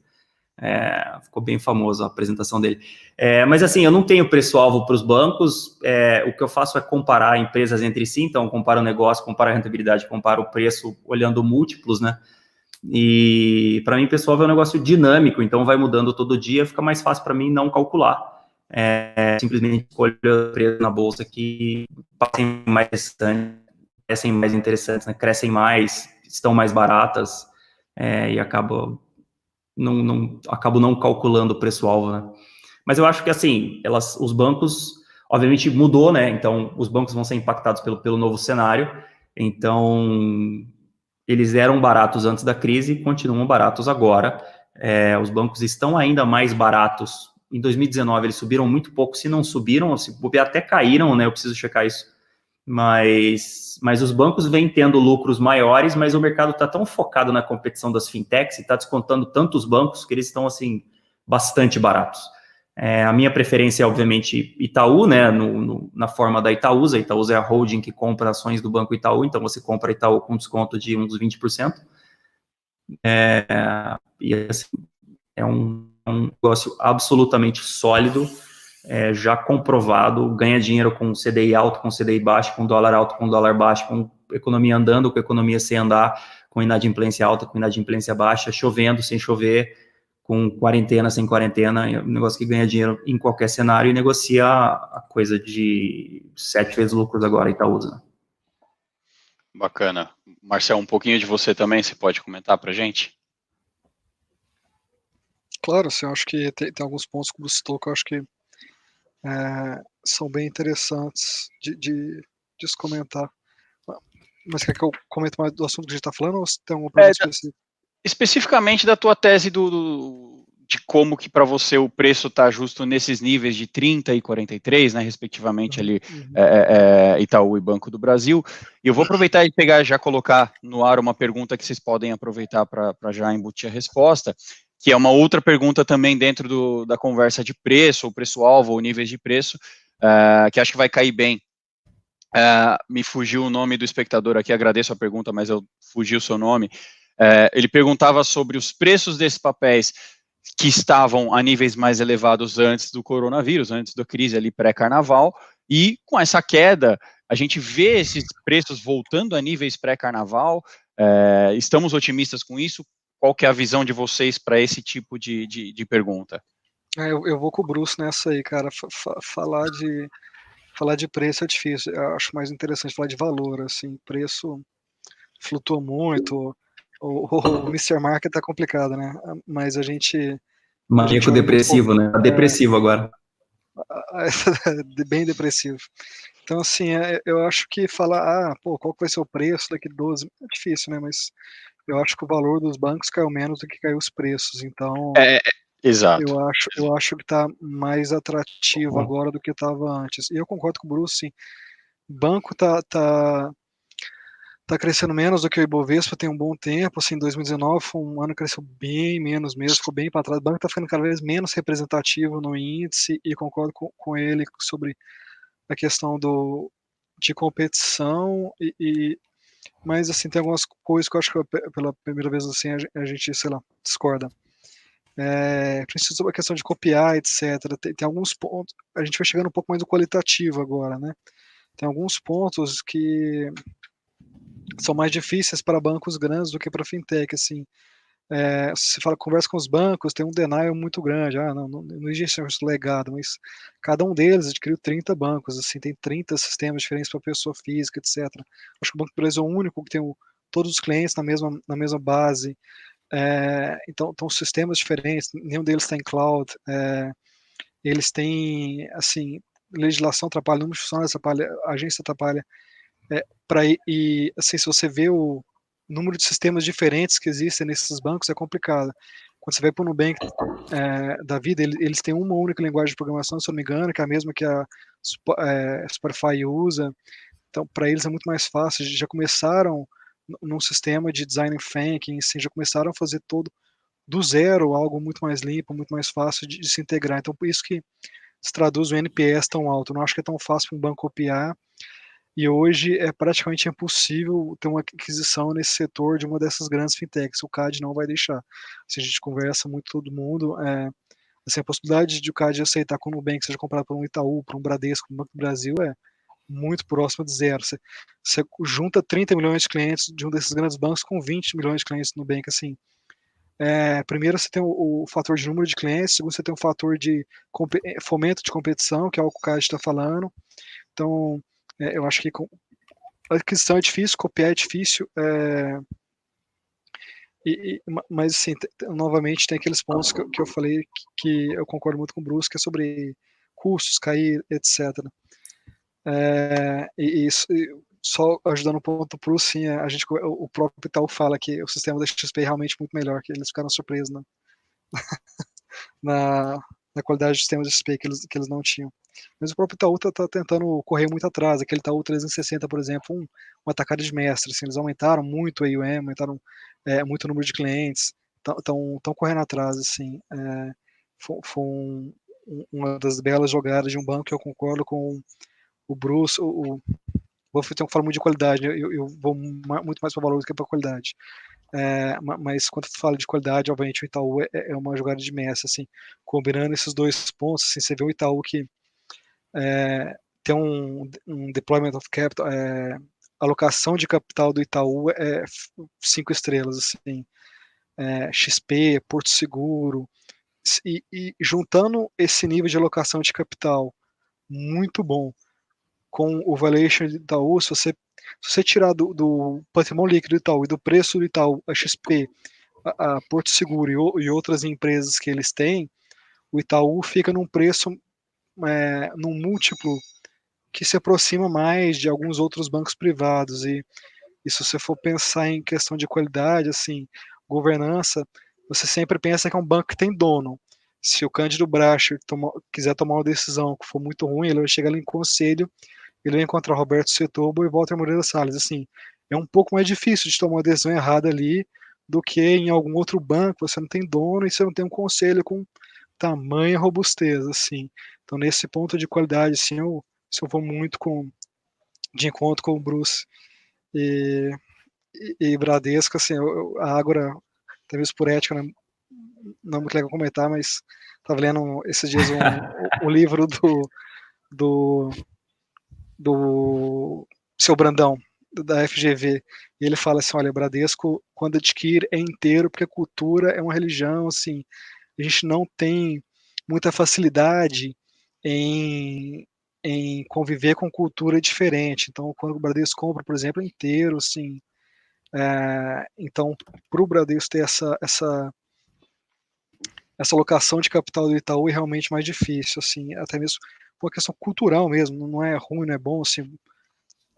Ficou bem famoso a apresentação dele. Mas assim, eu não tenho preço-alvo para os bancos, o que eu faço é comparar empresas entre si, então comparo o negócio, comparo a rentabilidade, comparo o preço olhando múltiplos, né? E para mim, pessoal, é um negócio dinâmico, então vai mudando todo dia, fica mais fácil para mim não calcular. Simplesmente escolho a empresa na bolsa que passem mais interessantes, né? Crescem mais, estão mais baratas, e acabo não calculando o preço-alvo, né? Mas eu acho que, assim, os bancos, obviamente, mudou, né? Então, os bancos vão ser impactados pelo novo cenário. Então, eles eram baratos antes da crise e continuam baratos agora. Os bancos estão ainda mais baratos. Em 2019, eles subiram muito pouco. Se não subiram, até caíram, né? Eu preciso checar isso. Mas os bancos vêm tendo lucros maiores, mas o mercado está tão focado na competição das fintechs e está descontando tantos bancos que eles estão, assim, bastante baratos. A minha preferência é, obviamente, Itaú, né, na forma da Itaúsa. A Itaúsa é a holding que compra ações do Banco Itaú, então você compra Itaú com desconto de uns 20%. E, assim, é um negócio absolutamente sólido, já comprovado, ganha dinheiro com CDI alto, com CDI baixo, com dólar alto, com dólar baixo, com economia andando, com economia sem andar, com inadimplência alta, com inadimplência baixa, chovendo, sem chover, com quarentena, sem quarentena, é um negócio que ganha dinheiro em qualquer cenário e negocia a coisa de 7 vezes lucros agora, Itaúsa. Bacana. Marcel, um pouquinho de você também, você pode comentar para a gente? Claro, assim, eu acho que tem alguns pontos que você citou que eu acho que são bem interessantes de se comentar. Mas quer que eu comente mais do assunto que a gente está falando ou você tem alguma pergunta específica? Especificamente da tua tese de como que para você o preço está justo nesses níveis de 30 e 43, né, respectivamente ali, Itaú e Banco do Brasil. E eu vou aproveitar e já colocar no ar uma pergunta que vocês podem aproveitar para já embutir a resposta, que é uma outra pergunta também dentro da conversa de preço, ou preço-alvo, ou níveis de preço, que acho que vai cair bem. Me fugiu o nome do espectador aqui, agradeço a pergunta, mas fugiu o seu nome. Ele perguntava sobre os preços desses papéis que estavam a níveis mais elevados antes do coronavírus, antes da crise ali pré-carnaval, e com essa queda, a gente vê esses preços voltando a níveis pré-carnaval. Estamos otimistas com isso? Qual que é a visão de vocês para esse tipo de pergunta? Eu vou com o Bruce nessa aí, cara. Falar de preço é difícil. Eu acho mais interessante falar de valor, assim. Preço flutua muito. O Mr. Market tá complicado, né? Mas a gente... Maníaco depressivo, né? Tá depressivo agora. Bem depressivo. Então, assim, eu acho que falar, qual que vai ser o preço daqui 12... É difícil, né? Mas eu acho que o valor dos bancos caiu menos do que caiu os preços. Então... Exato. Eu acho que está mais atrativo agora do que estava antes. E eu concordo com o Bruce, sim. Banco tá crescendo menos do que o Ibovespa tem um bom tempo. Assim, 2019 foi um ano que cresceu bem menos mesmo, ficou bem para trás. O banco está ficando cada vez menos representativo no índice e concordo com ele sobre a questão de competição. Mas assim, tem algumas coisas que eu acho que pela primeira vez assim, a gente, sei lá, discorda. Principalmente sobre a questão de copiar, etc. Tem alguns pontos, a gente vai chegando um pouco mais do qualitativo agora, né? Tem alguns pontos que são mais difíceis para bancos grandes do que para fintech, assim. Se fala, conversa com os bancos, tem um denial muito grande, não existe esse legado, mas cada um deles adquiriu 30 bancos, assim, tem 30 sistemas diferentes para pessoa física, etc. Acho que o Banco do Brasil é o único que tem todos os clientes na mesma base. Então, sistemas diferentes, nenhum deles está em cloud, eles têm, assim, legislação atrapalha, número de funcionários atrapalha, a agência atrapalha, assim, se você vê o número de sistemas diferentes que existem nesses bancos, é complicado. Quando você vai para o Nubank da vida, eles têm uma única linguagem de programação, se eu não me engano, que é a mesma que a Spotify usa, então para eles é muito mais fácil, já começaram num sistema de design thinking, assim, já começaram a fazer todo do zero, algo muito mais limpo, muito mais fácil de se integrar. Então, por isso que se traduz o NPS tão alto. Eu não acho que é tão fácil para um banco copiar. e hoje é praticamente impossível ter uma aquisição nesse setor de uma dessas grandes fintechs. O CAD não vai deixar. Se a gente conversa muito com todo mundo, assim, a possibilidade de o CAD aceitar que o Nubank seja comprado por um Itaú, por um Bradesco, por um Banco do Brasil é muito próxima de zero. Você junta 30 milhões de clientes de um desses grandes bancos com 20 milhões de clientes no Nubank, assim. Primeiro você tem o fator de número de clientes, segundo você tem o fator de fomento de competição, que é o que o Caio está falando. Então, eu acho que a aquisição é difícil, copiar é difícil, mas assim, novamente tem aqueles pontos que eu falei que eu concordo muito com o Bruce, que é sobre custos, cair, etc. Só ajudando um ponto pro sim, o próprio Itaú fala que o sistema da XP é realmente muito melhor, que eles ficaram surpresos na qualidade do sistema da XP que eles não tinham. Mas o próprio Itaú tá tentando correr muito atrás. Aquele Itaú 360, por exemplo, uma tacada de mestre. Assim, eles aumentaram muito a AUM, aumentaram muito o número de clientes, estão correndo atrás. Assim, foi uma das belas jogadas de um banco que eu concordo com o Bruce. Vou falar muito de qualidade, eu vou muito mais para valor do que para qualidade. Mas quando eu falo de qualidade, obviamente o Itaú é uma jogada de mestre, assim, combinando esses dois pontos, assim, você vê o Itaú que tem um deployment of capital, alocação de capital do Itaú 5 estrelas, assim, XP, Porto Seguro, e juntando esse nível de alocação de capital muito bom com o valuation do Itaú, se você tirar do patrimônio líquido do Itaú e do preço do Itaú, a XP, a Porto Seguro e outras empresas que eles têm, o Itaú fica num preço, num múltiplo que se aproxima mais de alguns outros bancos privados. E se você for pensar em questão de qualidade, assim, governança, você sempre pensa que é um banco que tem dono. Se o Cândido Bracher quiser tomar uma decisão que for muito ruim, ele vai chegar ali em conselho, ele vai encontrar Roberto Setúbal e Walter Moreira Salles. Assim, é um pouco mais difícil de tomar uma decisão errada ali do que em algum outro banco. Você não tem dono e você não tem um conselho com tamanha robustez, assim. Então, nesse ponto de qualidade, assim, eu vou muito de encontro com o Bruce e Bradesco, assim, a Ágora, talvez por ética, né, não é muito legal comentar, mas estava lendo esses dias um livro do Seu Brandão, da FGV, e ele fala assim, olha, Bradesco, quando adquire, é inteiro, porque a cultura é uma religião, assim, a gente não tem muita facilidade em conviver com cultura diferente. Então, quando o Bradesco compra, por exemplo, é inteiro, assim, então, para o Bradesco ter essa alocação de capital do Itaú é realmente mais difícil, assim, até mesmo por uma questão cultural mesmo, não é ruim, não é bom, assim.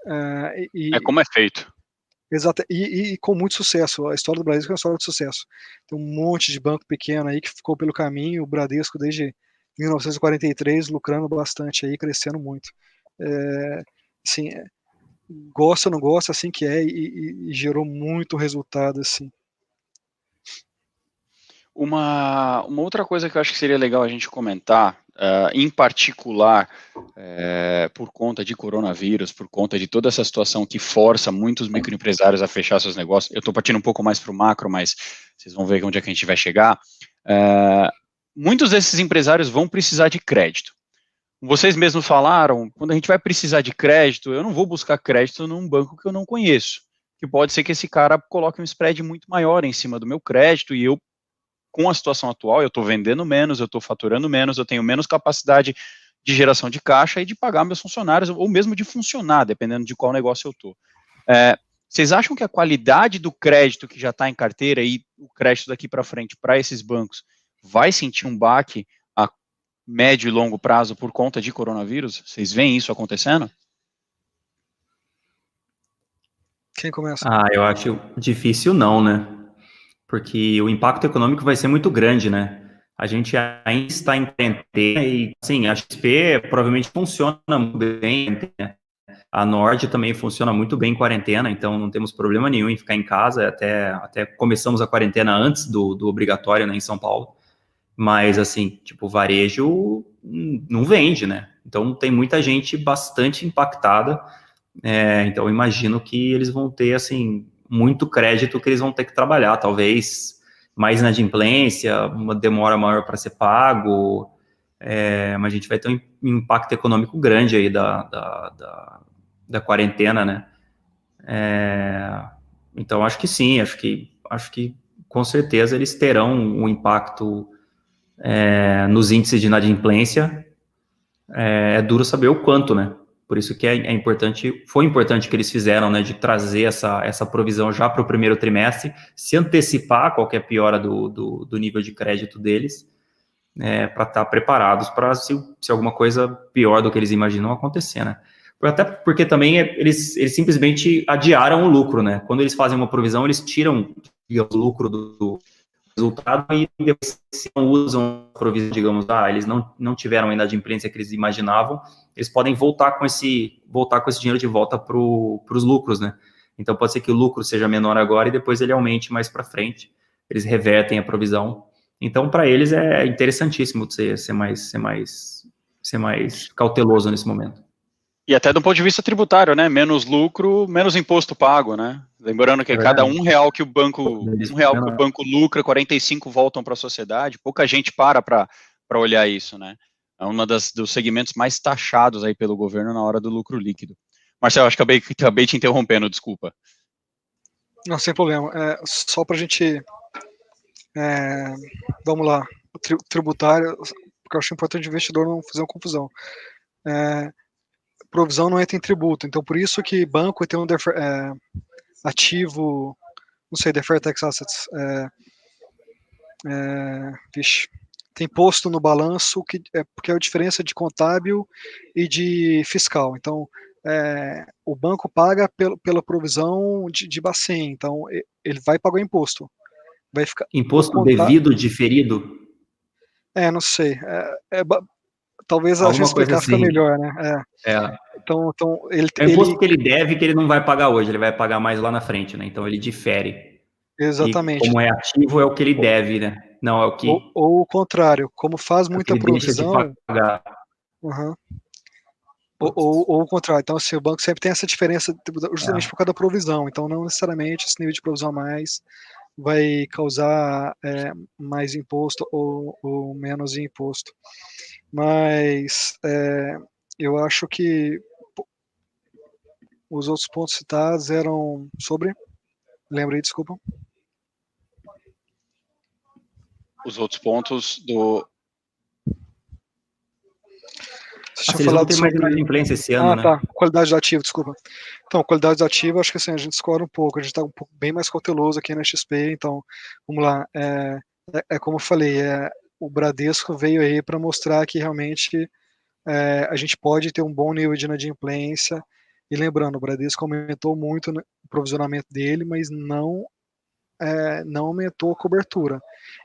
É como é feito. Exato, e com muito sucesso. A história do Bradesco é uma história de sucesso. Tem um monte de banco pequeno aí que ficou pelo caminho, o Bradesco desde 1943 lucrando bastante aí, crescendo muito. Assim, gosta ou não gosta, assim que é, e gerou muito resultado, assim. Uma outra coisa que eu acho que seria legal a gente comentar, em particular, por conta de coronavírus, por conta de toda essa situação que força muitos microempresários a fechar seus negócios, eu estou partindo um pouco mais para o macro, mas vocês vão ver onde é que a gente vai chegar, muitos desses empresários vão precisar de crédito. Vocês mesmos falaram, quando a gente vai precisar de crédito, eu não vou buscar crédito num banco que eu não conheço, que pode ser que esse cara coloque um spread muito maior em cima do meu crédito e eu, com a situação atual, eu estou vendendo menos, eu estou faturando menos, eu tenho menos capacidade de geração de caixa e de pagar meus funcionários, ou mesmo de funcionar, dependendo de qual negócio eu estou. Vocês acham que a qualidade do crédito que já está em carteira e o crédito daqui para frente para esses bancos vai sentir um baque a médio e longo prazo por conta de coronavírus? Vocês veem isso acontecendo? Quem começa? Eu acho difícil não, né? Porque o impacto econômico vai ser muito grande, né? A gente ainda está em quarentena e, assim, a XP provavelmente funciona muito bem, né? A Nord também funciona muito bem em quarentena, então não temos problema nenhum em ficar em casa, até começamos a quarentena antes do obrigatório, né, em São Paulo. Mas, assim, tipo, varejo não vende, né? Então tem muita gente bastante impactada Então, eu imagino que eles vão ter, assim, muito crédito que eles vão ter que trabalhar, talvez mais inadimplência, uma demora maior para ser pago, mas a gente vai ter um impacto econômico grande aí da quarentena, né? Então, acho que sim, acho que com certeza eles terão um impacto nos índices de inadimplência. É duro saber o quanto, né? Por isso que foi importante que eles fizeram, né, de trazer essa provisão já para o primeiro trimestre, se antecipar a qualquer piora do nível de crédito deles, para estar preparados para se alguma coisa pior do que eles imaginam acontecer, né? Até porque também eles simplesmente adiaram o lucro, né? Quando eles fazem uma provisão, eles tiram o lucro do resultado e depois se não usam a provisão, digamos, eles não tiveram a inadimplência que eles imaginavam, eles podem voltar com esse dinheiro de volta para os lucros, né? Então pode ser que o lucro seja menor agora e depois ele aumente mais para frente, eles revertem a provisão. Então para eles é interessantíssimo ser mais cauteloso nesse momento. E até do ponto de vista tributário, né? Menos lucro, menos imposto pago, né? Lembrando que cada R$1 que o banco lucra, 45 voltam para a sociedade. Pouca gente para olhar isso, né? É um dos segmentos mais taxados aí pelo governo na hora do lucro líquido. Marcelo, acho que acabei te interrompendo, desculpa. Não, sem problema. Só para a gente, vamos lá, tributário, porque eu acho importante o investidor não fazer uma confusão. Provisão não entra em tributo, então por isso que banco tem um ativo, não sei, deferred tax assets, tem imposto no balanço, porque é a diferença de contábil e de fiscal. Então, o banco paga pela provisão de Bacen, então ele vai pagar o imposto. Vai ficar, imposto devido, diferido? Não sei. Talvez a gente explicar assim. Fica melhor, né? Então ele é o imposto que ele deve, que ele não vai pagar hoje, ele vai pagar mais lá na frente, né? Então ele difere. Exatamente. E como é ativo, é o que ele deve, né? Não é o que. Ou o contrário, como faz muita provisão. Deixa de pagar. Ou o contrário. Então, assim, o banco sempre tem essa diferença justamente por causa da provisão. Então, não necessariamente esse nível de provisão a mais vai causar mais imposto ou menos imposto. Mas eu acho que os outros pontos citados eram sobre... Lembrei, desculpa. Os outros pontos do... Vocês tinham falado sobre... mais inadimplência esse ano, né? Tá. Qualidade do ativo, desculpa. Então, qualidade do ativo, acho que assim, a gente escolhe um pouco. A gente está um pouco bem mais cauteloso aqui na XP. Então, vamos lá. Como eu falei, o Bradesco veio aí para mostrar que realmente a gente pode ter um bom nível de inadimplência. E lembrando, o Bradesco aumentou muito o provisionamento dele, mas não aumentou a cobertura.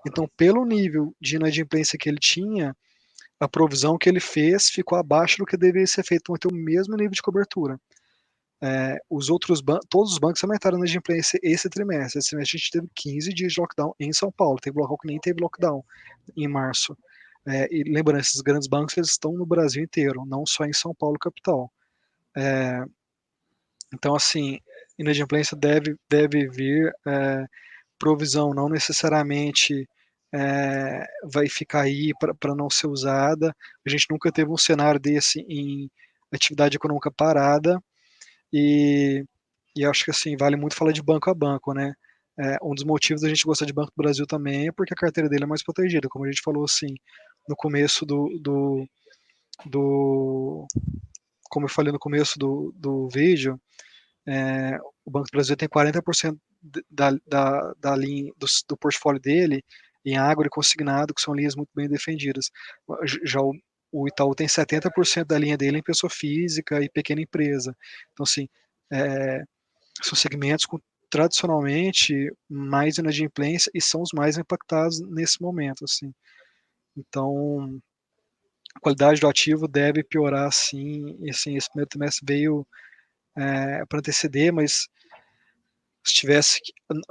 Então, pelo nível de inadimplência que ele tinha, a provisão que ele fez ficou abaixo do que deveria ser feito, para ter o mesmo nível de cobertura. Todos os bancos aumentaram a inadimplência esse trimestre. Esse trimestre a gente teve 15 dias de lockdown em São Paulo. Teve local que nem teve lockdown em março. E lembrando, esses grandes bancos eles estão no Brasil inteiro, não só em São Paulo capital. Então, assim, inadimplência deve vir, provisão não necessariamente vai ficar aí para não ser usada. A gente nunca teve um cenário desse em atividade econômica parada, e acho que assim, vale muito falar de banco a banco, né? Um dos motivos da gente gostar de Banco do Brasil também é porque a carteira dele é mais protegida, como a gente falou assim, no começo como eu falei no começo do vídeo, o Banco do Brasil tem 40% da linha do portfólio dele em agro e consignado, que são linhas muito bem defendidas. Já o Itaú tem 70% da linha dele em pessoa física e pequena empresa. Então, assim, são segmentos com tradicionalmente mais inadimplência e são os mais impactados nesse momento, assim. Então, a qualidade do ativo deve piorar, sim. E, assim, esse primeiro trimestre veio para anteceder, mas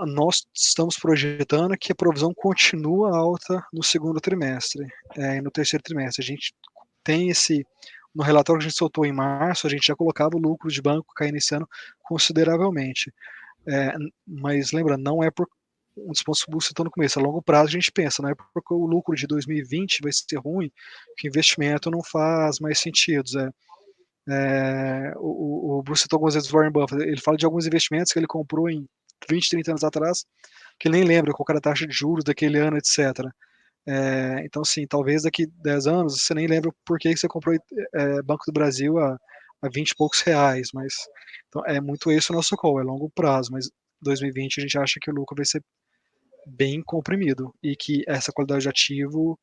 nós estamos projetando que a provisão continua alta no segundo trimestre e no terceiro trimestre. A gente tem no relatório que a gente soltou em março, a gente já colocava o lucro de banco caindo esse ano consideravelmente. Mas lembra, não é por um dos pontos que o citou no começo, a longo prazo a gente pensa, não é porque o lucro de 2020 vai ser ruim, que investimento não faz mais sentido. O Bruce citou algumas vezes o Warren Buffett, ele fala de alguns investimentos que ele comprou em 20, 30 anos atrás, que ele nem lembra qual era a taxa de juros daquele ano, etc. Então, assim, talvez daqui 10 anos você nem lembra por que você comprou Banco do Brasil a 20 e poucos reais, mas então, é muito esse o nosso call, é longo prazo, mas 2020 a gente acha que o lucro vai ser bem comprimido e que essa qualidade de ativo,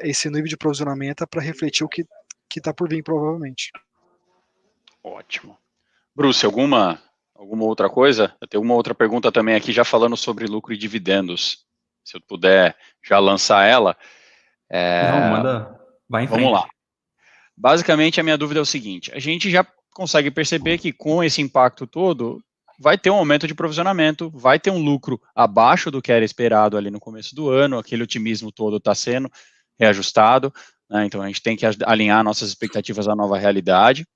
esse nível de provisionamento é para refletir o que está por vir provavelmente. Ótimo. Bruce, alguma outra coisa? Eu tenho uma outra pergunta também aqui, já falando sobre lucro e dividendos. Se eu puder já lançar ela. Não, manda, vai em frente. Vamos lá. Basicamente, a minha dúvida é o seguinte, a gente já consegue perceber que com esse impacto todo, vai ter um aumento de provisionamento, vai ter um lucro abaixo do que era esperado ali no começo do ano, aquele otimismo todo está sendo reajustado, né, então a gente tem que alinhar nossas expectativas à nova realidade.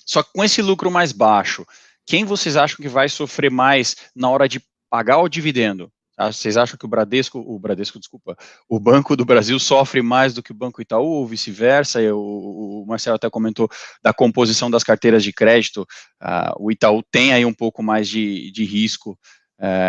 Só que com esse lucro mais baixo, quem vocês acham que vai sofrer mais na hora de pagar o dividendo? Vocês acham que o Banco do Brasil sofre mais do que o Banco Itaú, ou vice-versa? O Marcelo até comentou da composição das carteiras de crédito, o Itaú tem aí um pouco mais de risco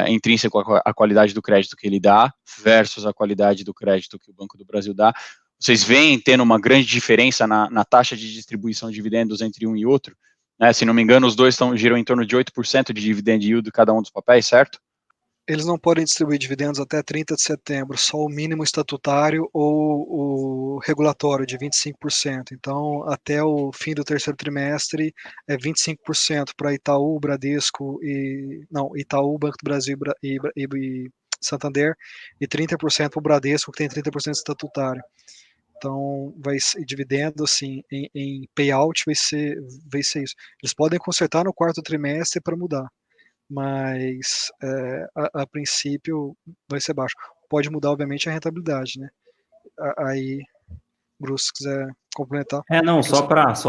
intrínseco à qualidade do crédito que ele dá, versus a qualidade do crédito que o Banco do Brasil dá. Vocês veem tendo uma grande diferença na taxa de distribuição de dividendos entre um e outro? Né? Se não me engano, os dois giram em torno de 8% de dividend yield de cada um dos papéis, certo? Eles não podem distribuir dividendos até 30 de setembro, só o mínimo estatutário ou o regulatório de 25%. Então, até o fim do terceiro trimestre, é 25% para Itaú, Bradesco Itaú, Banco do Brasil e Santander, e 30% para o Bradesco, que tem 30% estatutário. Então, vai ser dividendo, assim, em payout vai ser isso. Eles podem consertar no quarto trimestre para mudar, mas a princípio vai ser baixo. Pode mudar, obviamente, a rentabilidade, né? Aí, Bruce, se quiser complementar. Não, só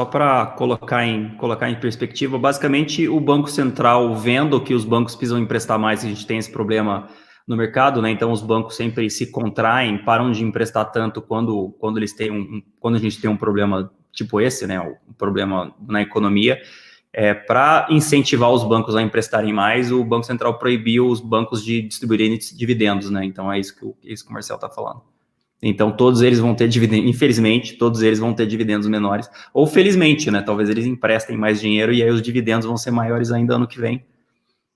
para colocar em perspectiva, basicamente o Banco Central, vendo que os bancos precisam emprestar mais, a gente tem esse problema no mercado, né? Então os bancos sempre se contraem, param de emprestar tanto quando a gente tem um problema tipo esse, né? Um problema na economia. Para incentivar os bancos a emprestarem mais, o Banco Central proibiu os bancos de distribuírem dividendos, né? Então é isso que o Marcelo está falando. Então todos eles vão ter dividendos, infelizmente, todos eles vão ter dividendos menores, ou felizmente, né? Talvez eles emprestem mais dinheiro e aí os dividendos vão ser maiores ainda ano que vem.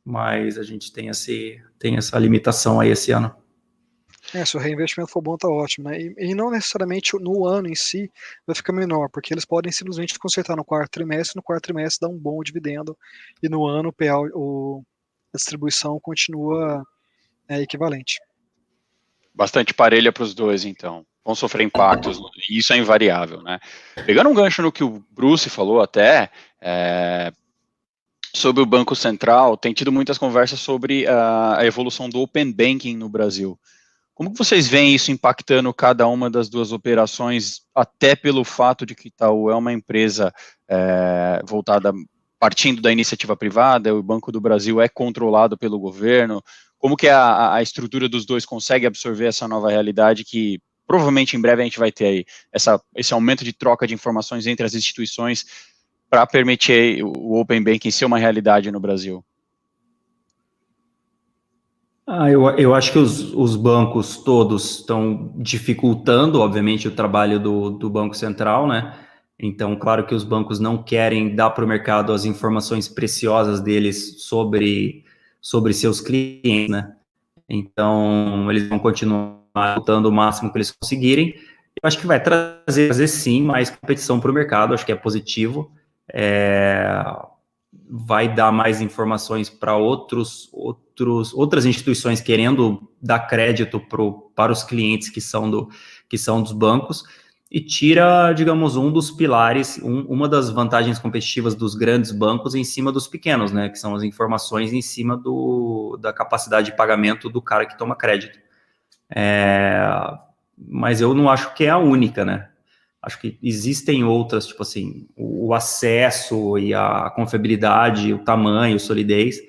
Mas a gente tem essa limitação aí esse ano. Se o reinvestimento for bom, tá ótimo, né? E não necessariamente no ano em si vai ficar menor, porque eles podem simplesmente consertar no quarto trimestre dá um bom dividendo, e no ano a distribuição continua equivalente. Bastante parelha para os dois, então. Vão sofrer impactos, e isso é invariável, né? Pegando um gancho no que o Bruce falou até, sobre o Banco Central, tem tido muitas conversas sobre a evolução do Open Banking no Brasil. Como que vocês veem isso impactando cada uma das duas operações, até pelo fato de que Itaú é uma empresa voltada, partindo da iniciativa privada, o Banco do Brasil é controlado pelo governo? Como que a estrutura dos dois consegue absorver essa nova realidade que provavelmente em breve a gente vai ter aí, esse aumento de troca de informações entre as instituições para permitir o Open Banking ser uma realidade no Brasil? Eu acho que os bancos todos estão dificultando, obviamente, o trabalho do Banco Central, né? Então, claro que os bancos não querem dar para o mercado as informações preciosas deles sobre seus clientes, né? Então, eles vão continuar lutando o máximo que eles conseguirem. Eu acho que vai trazer sim mais competição para o mercado, acho que é positivo. Vai dar mais informações para outras instituições querendo dar crédito para os clientes que são dos bancos, e tira, digamos, um dos pilares, uma das vantagens competitivas dos grandes bancos em cima dos pequenos, né, que são as informações em cima da capacidade de pagamento do cara que toma crédito. Mas eu não acho que é a única, né? Acho que existem outras, tipo assim, o acesso e a confiabilidade, o tamanho, solidez,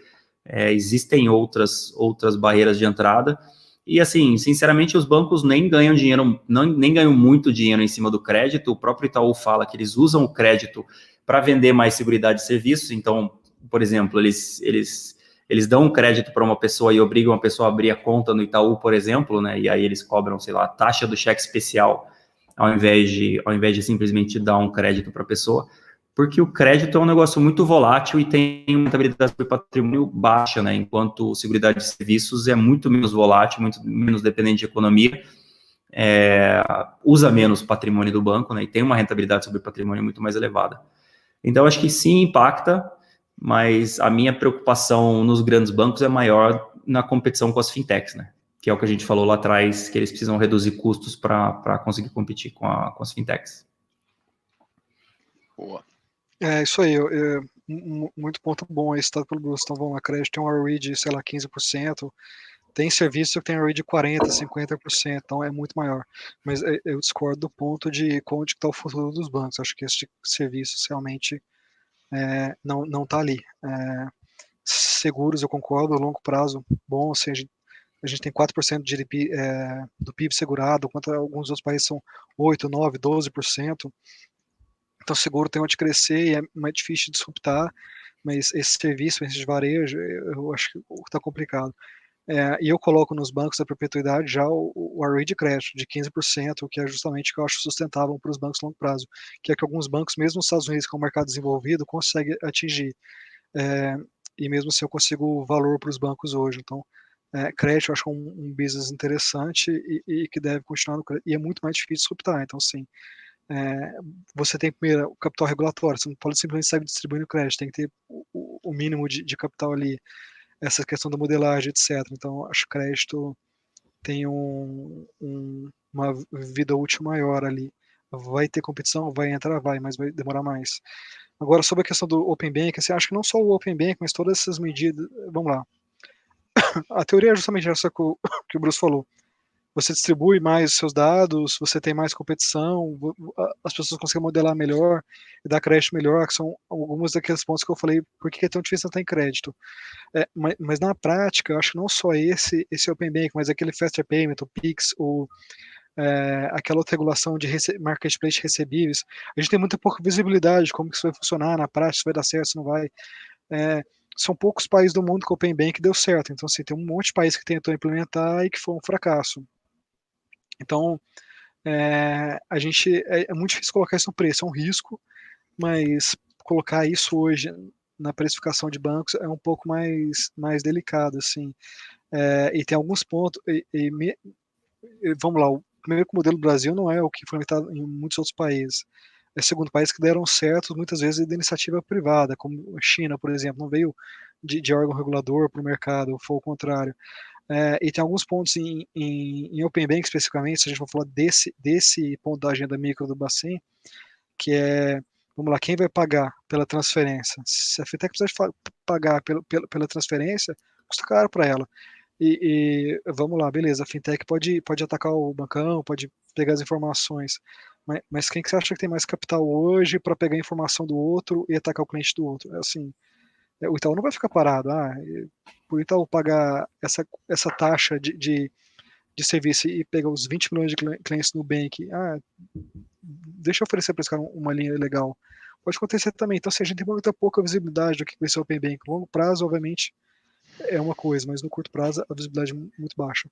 existem outras barreiras de entrada. E assim, sinceramente, os bancos nem ganham dinheiro, nem ganham muito dinheiro em cima do crédito. O próprio Itaú fala que eles usam o crédito para vender mais seguridade de serviços. Então, por exemplo, eles dão um crédito para uma pessoa e obrigam a pessoa a abrir a conta no Itaú, por exemplo, né? E aí eles cobram, sei lá, a taxa do cheque especial, ao invés de simplesmente dar um crédito para a pessoa, porque o crédito é um negócio muito volátil e tem uma rentabilidade sobre patrimônio baixa, né? Enquanto a seguridade de serviços é muito menos volátil, muito menos dependente de economia, usa menos patrimônio do banco, né? E tem uma rentabilidade sobre patrimônio muito mais elevada. Então, acho que sim, impacta, mas a minha preocupação nos grandes bancos é maior na competição com as fintechs, né? Que é o que a gente falou lá atrás, que eles precisam reduzir custos para conseguir competir com as fintechs. Boa. É isso aí, muito ponto bom aí, citado pelo Bruce. Então, vamos lá, crédito tem um ROE de, sei lá, 15%, tem serviço que tem ROE de 40%, 50%, então é muito maior. Mas eu discordo do ponto de onde está o futuro dos bancos. Acho que esse serviço realmente não está ali. Seguros, eu concordo, a longo prazo, bom, ou seja, a gente tem 4% de GDP, do PIB segurado, enquanto alguns outros países são 8%, 9%, 12%. Então, seguro tem onde crescer e é mais difícil de disruptar, mas esse serviço, esse de varejo, eu acho que está complicado. E eu coloco nos bancos da perpetuidade já o ROE de crédito de 15%, que é justamente o que eu acho sustentável para os bancos a longo prazo, que é que alguns bancos, mesmo nos Estados Unidos, que é um mercado desenvolvido, conseguem atingir. E mesmo assim eu consigo valor para os bancos hoje. Então, crédito eu acho um business interessante e que deve continuar no crédito. E é muito mais difícil disruptar. Então, sim, você tem primeiro o capital regulatório, você não pode simplesmente sair distribuindo crédito, tem que ter o mínimo de capital ali, essa questão da modelagem, etc. Então, acho que crédito tem uma vida útil maior ali. Vai ter competição? Vai entrar? Vai, mas vai demorar mais. Agora, sobre a questão do Open Bank, assim, acho que não só o Open Bank, mas todas essas medidas, vamos lá. A teoria é justamente essa que o Bruce falou. Você distribui mais os seus dados, você tem mais competição, as pessoas conseguem modelar melhor e dar crédito melhor, que são alguns daqueles pontos que eu falei, por que é tão difícil não ter crédito. Mas na prática, eu acho que não só esse Open Bank, mas aquele Faster Payment, o Pix, aquela outra regulação de marketplace recebíveis, a gente tem muito pouca visibilidade de como que isso vai funcionar na prática, se vai dar certo, se não vai. São poucos países do mundo que o Open Bank deu certo, então assim, tem um monte de países que tentou implementar e que foi um fracasso. Então, a gente é muito difícil colocar isso no preço, é um risco, mas colocar isso hoje na precificação de bancos é um pouco mais delicado, assim. E tem alguns pontos, vamos lá, o primeiro modelo do Brasil não é o que foi implementado em muitos outros países. Segundo, países que deram certo, muitas vezes, de iniciativa privada, como a China, por exemplo, não veio de órgão regulador para o mercado, foi o contrário. E tem alguns pontos em Open Bank, especificamente, se a gente for falar desse ponto da agenda micro do Bacen, que vamos lá, quem vai pagar pela transferência? Se a fintech precisa pagar pela transferência, custa caro para ela. E vamos lá, beleza, a fintech pode atacar o bancão, pode pegar as informações, mas quem que você acha que tem mais capital hoje para pegar a informação do outro e atacar o cliente do outro? Assim, o Itaú não vai ficar parado. Por Itaú pagar essa taxa de serviço e pegar os 20 milhões de clientes no Nubank, deixa eu oferecer para esse cara uma linha legal. Pode acontecer também. Então, assim, a gente tem muita pouca visibilidade do que vai ser o Open Bank. No longo prazo, obviamente, é uma coisa, mas no curto prazo, a visibilidade é muito baixa.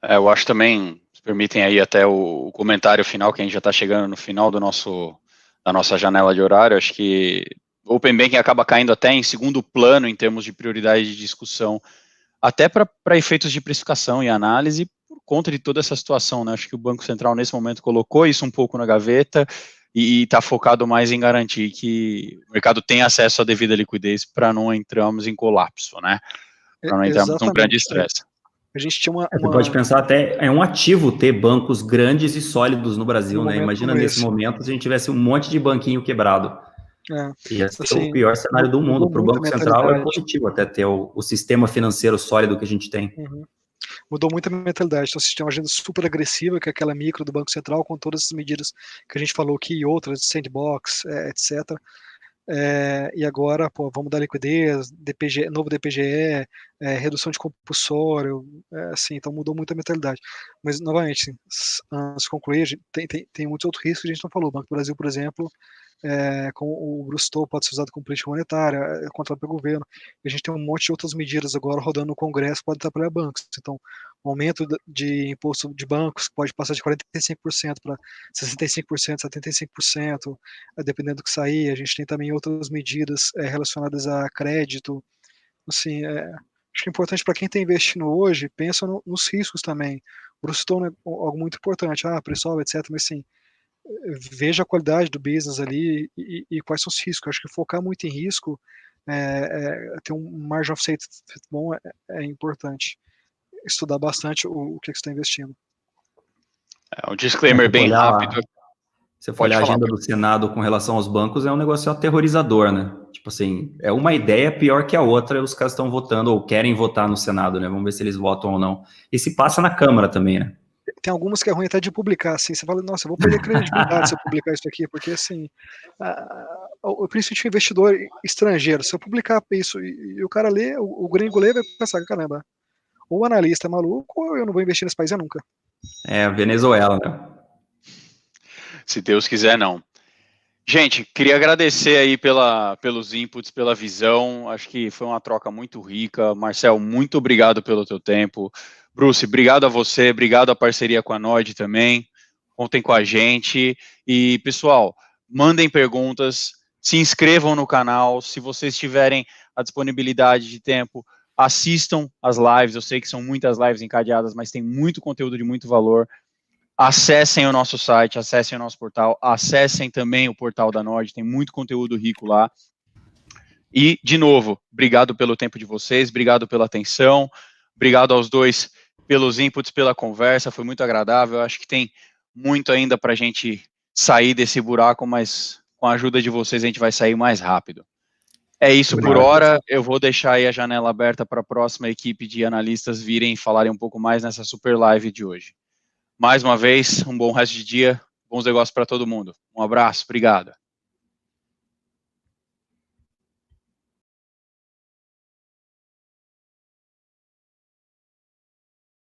Eu acho também, se permitem aí até o comentário final, que a gente já está chegando no final da nossa janela de horário, acho que o Open Banking acaba caindo até em segundo plano em termos de prioridade de discussão, até para efeitos de precificação e análise, por conta de toda essa situação, né? Acho que o Banco Central, nesse momento, colocou isso um pouco na gaveta e está focado mais em garantir que o mercado tenha acesso à devida liquidez para não entrarmos em colapso, né? Para não entrarmos num grande estresse. A gente tinha Você pode pensar até, é um ativo ter bancos grandes e sólidos no Brasil, né? Imagina nesse momento se a gente tivesse um monte de banquinho quebrado. Ia ser assim, o pior cenário do mundo. Para o Banco Central é positivo até ter o sistema financeiro sólido que a gente tem. mudou muito a mentalidade. Então, você tem uma agenda super agressiva, que é aquela micro do Banco Central, com todas essas medidas que a gente falou aqui, e outras, sandbox, etc. E agora, pô, vamos dar liquidez, DPG, novo DPGE, redução de compulsório, assim, então mudou muito a mentalidade. Mas, novamente, antes de concluir, tem muitos outros riscos que a gente não falou. O Banco do Brasil, por exemplo, com o Brustou pode ser usado como política monetária, controlado pelo governo. A gente tem um monte de outras medidas agora rodando no Congresso, pode atrapalhar bancos. Então, o aumento de imposto de bancos pode passar de 45% para 65%, 75%, dependendo do que sair. A gente tem também outras medidas relacionadas a crédito. Assim, acho que é importante para quem está investindo hoje, pensa nos riscos também. O Brustou é algo muito importante, pessoal, etc. Mas, assim, veja a qualidade do business ali e quais são os riscos. Eu acho que focar muito em risco, ter um margin of safety bom é importante. Estudar bastante o que você está investindo. Um disclaimer bem rápido. Se for olhar a agenda do Senado com relação aos bancos, é um negócio aterrorizador, né? Tipo assim, é uma ideia pior que a outra, e os caras estão votando ou querem votar no Senado, né? Vamos ver se eles votam ou não. E se passa na Câmara também, né? Tem algumas que é ruim até de publicar, assim, você fala, nossa, eu vou perder credibilidade se eu publicar isso aqui, porque, assim, principalmente o investidor estrangeiro, se eu publicar isso e o cara lê, o gringo lê, vai pensar, caramba, ou o analista é maluco, ou eu não vou investir nesse país nunca. Venezuela, né? Se Deus quiser, não. Gente, queria agradecer aí pelos inputs, pela visão, acho que foi uma troca muito rica. Marcel, muito obrigado pelo teu tempo. Bruce, obrigado a você, obrigado à parceria com a Nord também, contem com a gente. E, pessoal, mandem perguntas, se inscrevam no canal, se vocês tiverem a disponibilidade de tempo, assistam as lives, eu sei que são muitas lives encadeadas, mas tem muito conteúdo de muito valor. Acessem o nosso site, acessem o nosso portal, acessem também o portal da Nord, tem muito conteúdo rico lá. E, de novo, obrigado pelo tempo de vocês, obrigado pela atenção, obrigado aos dois pelos inputs, pela conversa, foi muito agradável, acho que tem muito ainda para a gente sair desse buraco, mas com a ajuda de vocês a gente vai sair mais rápido. É isso por hora, eu vou deixar aí a janela aberta para a próxima equipe de analistas virem e falarem um pouco mais nessa super live de hoje. Mais uma vez, um bom resto de dia, bons negócios para todo mundo. Um abraço, obrigado.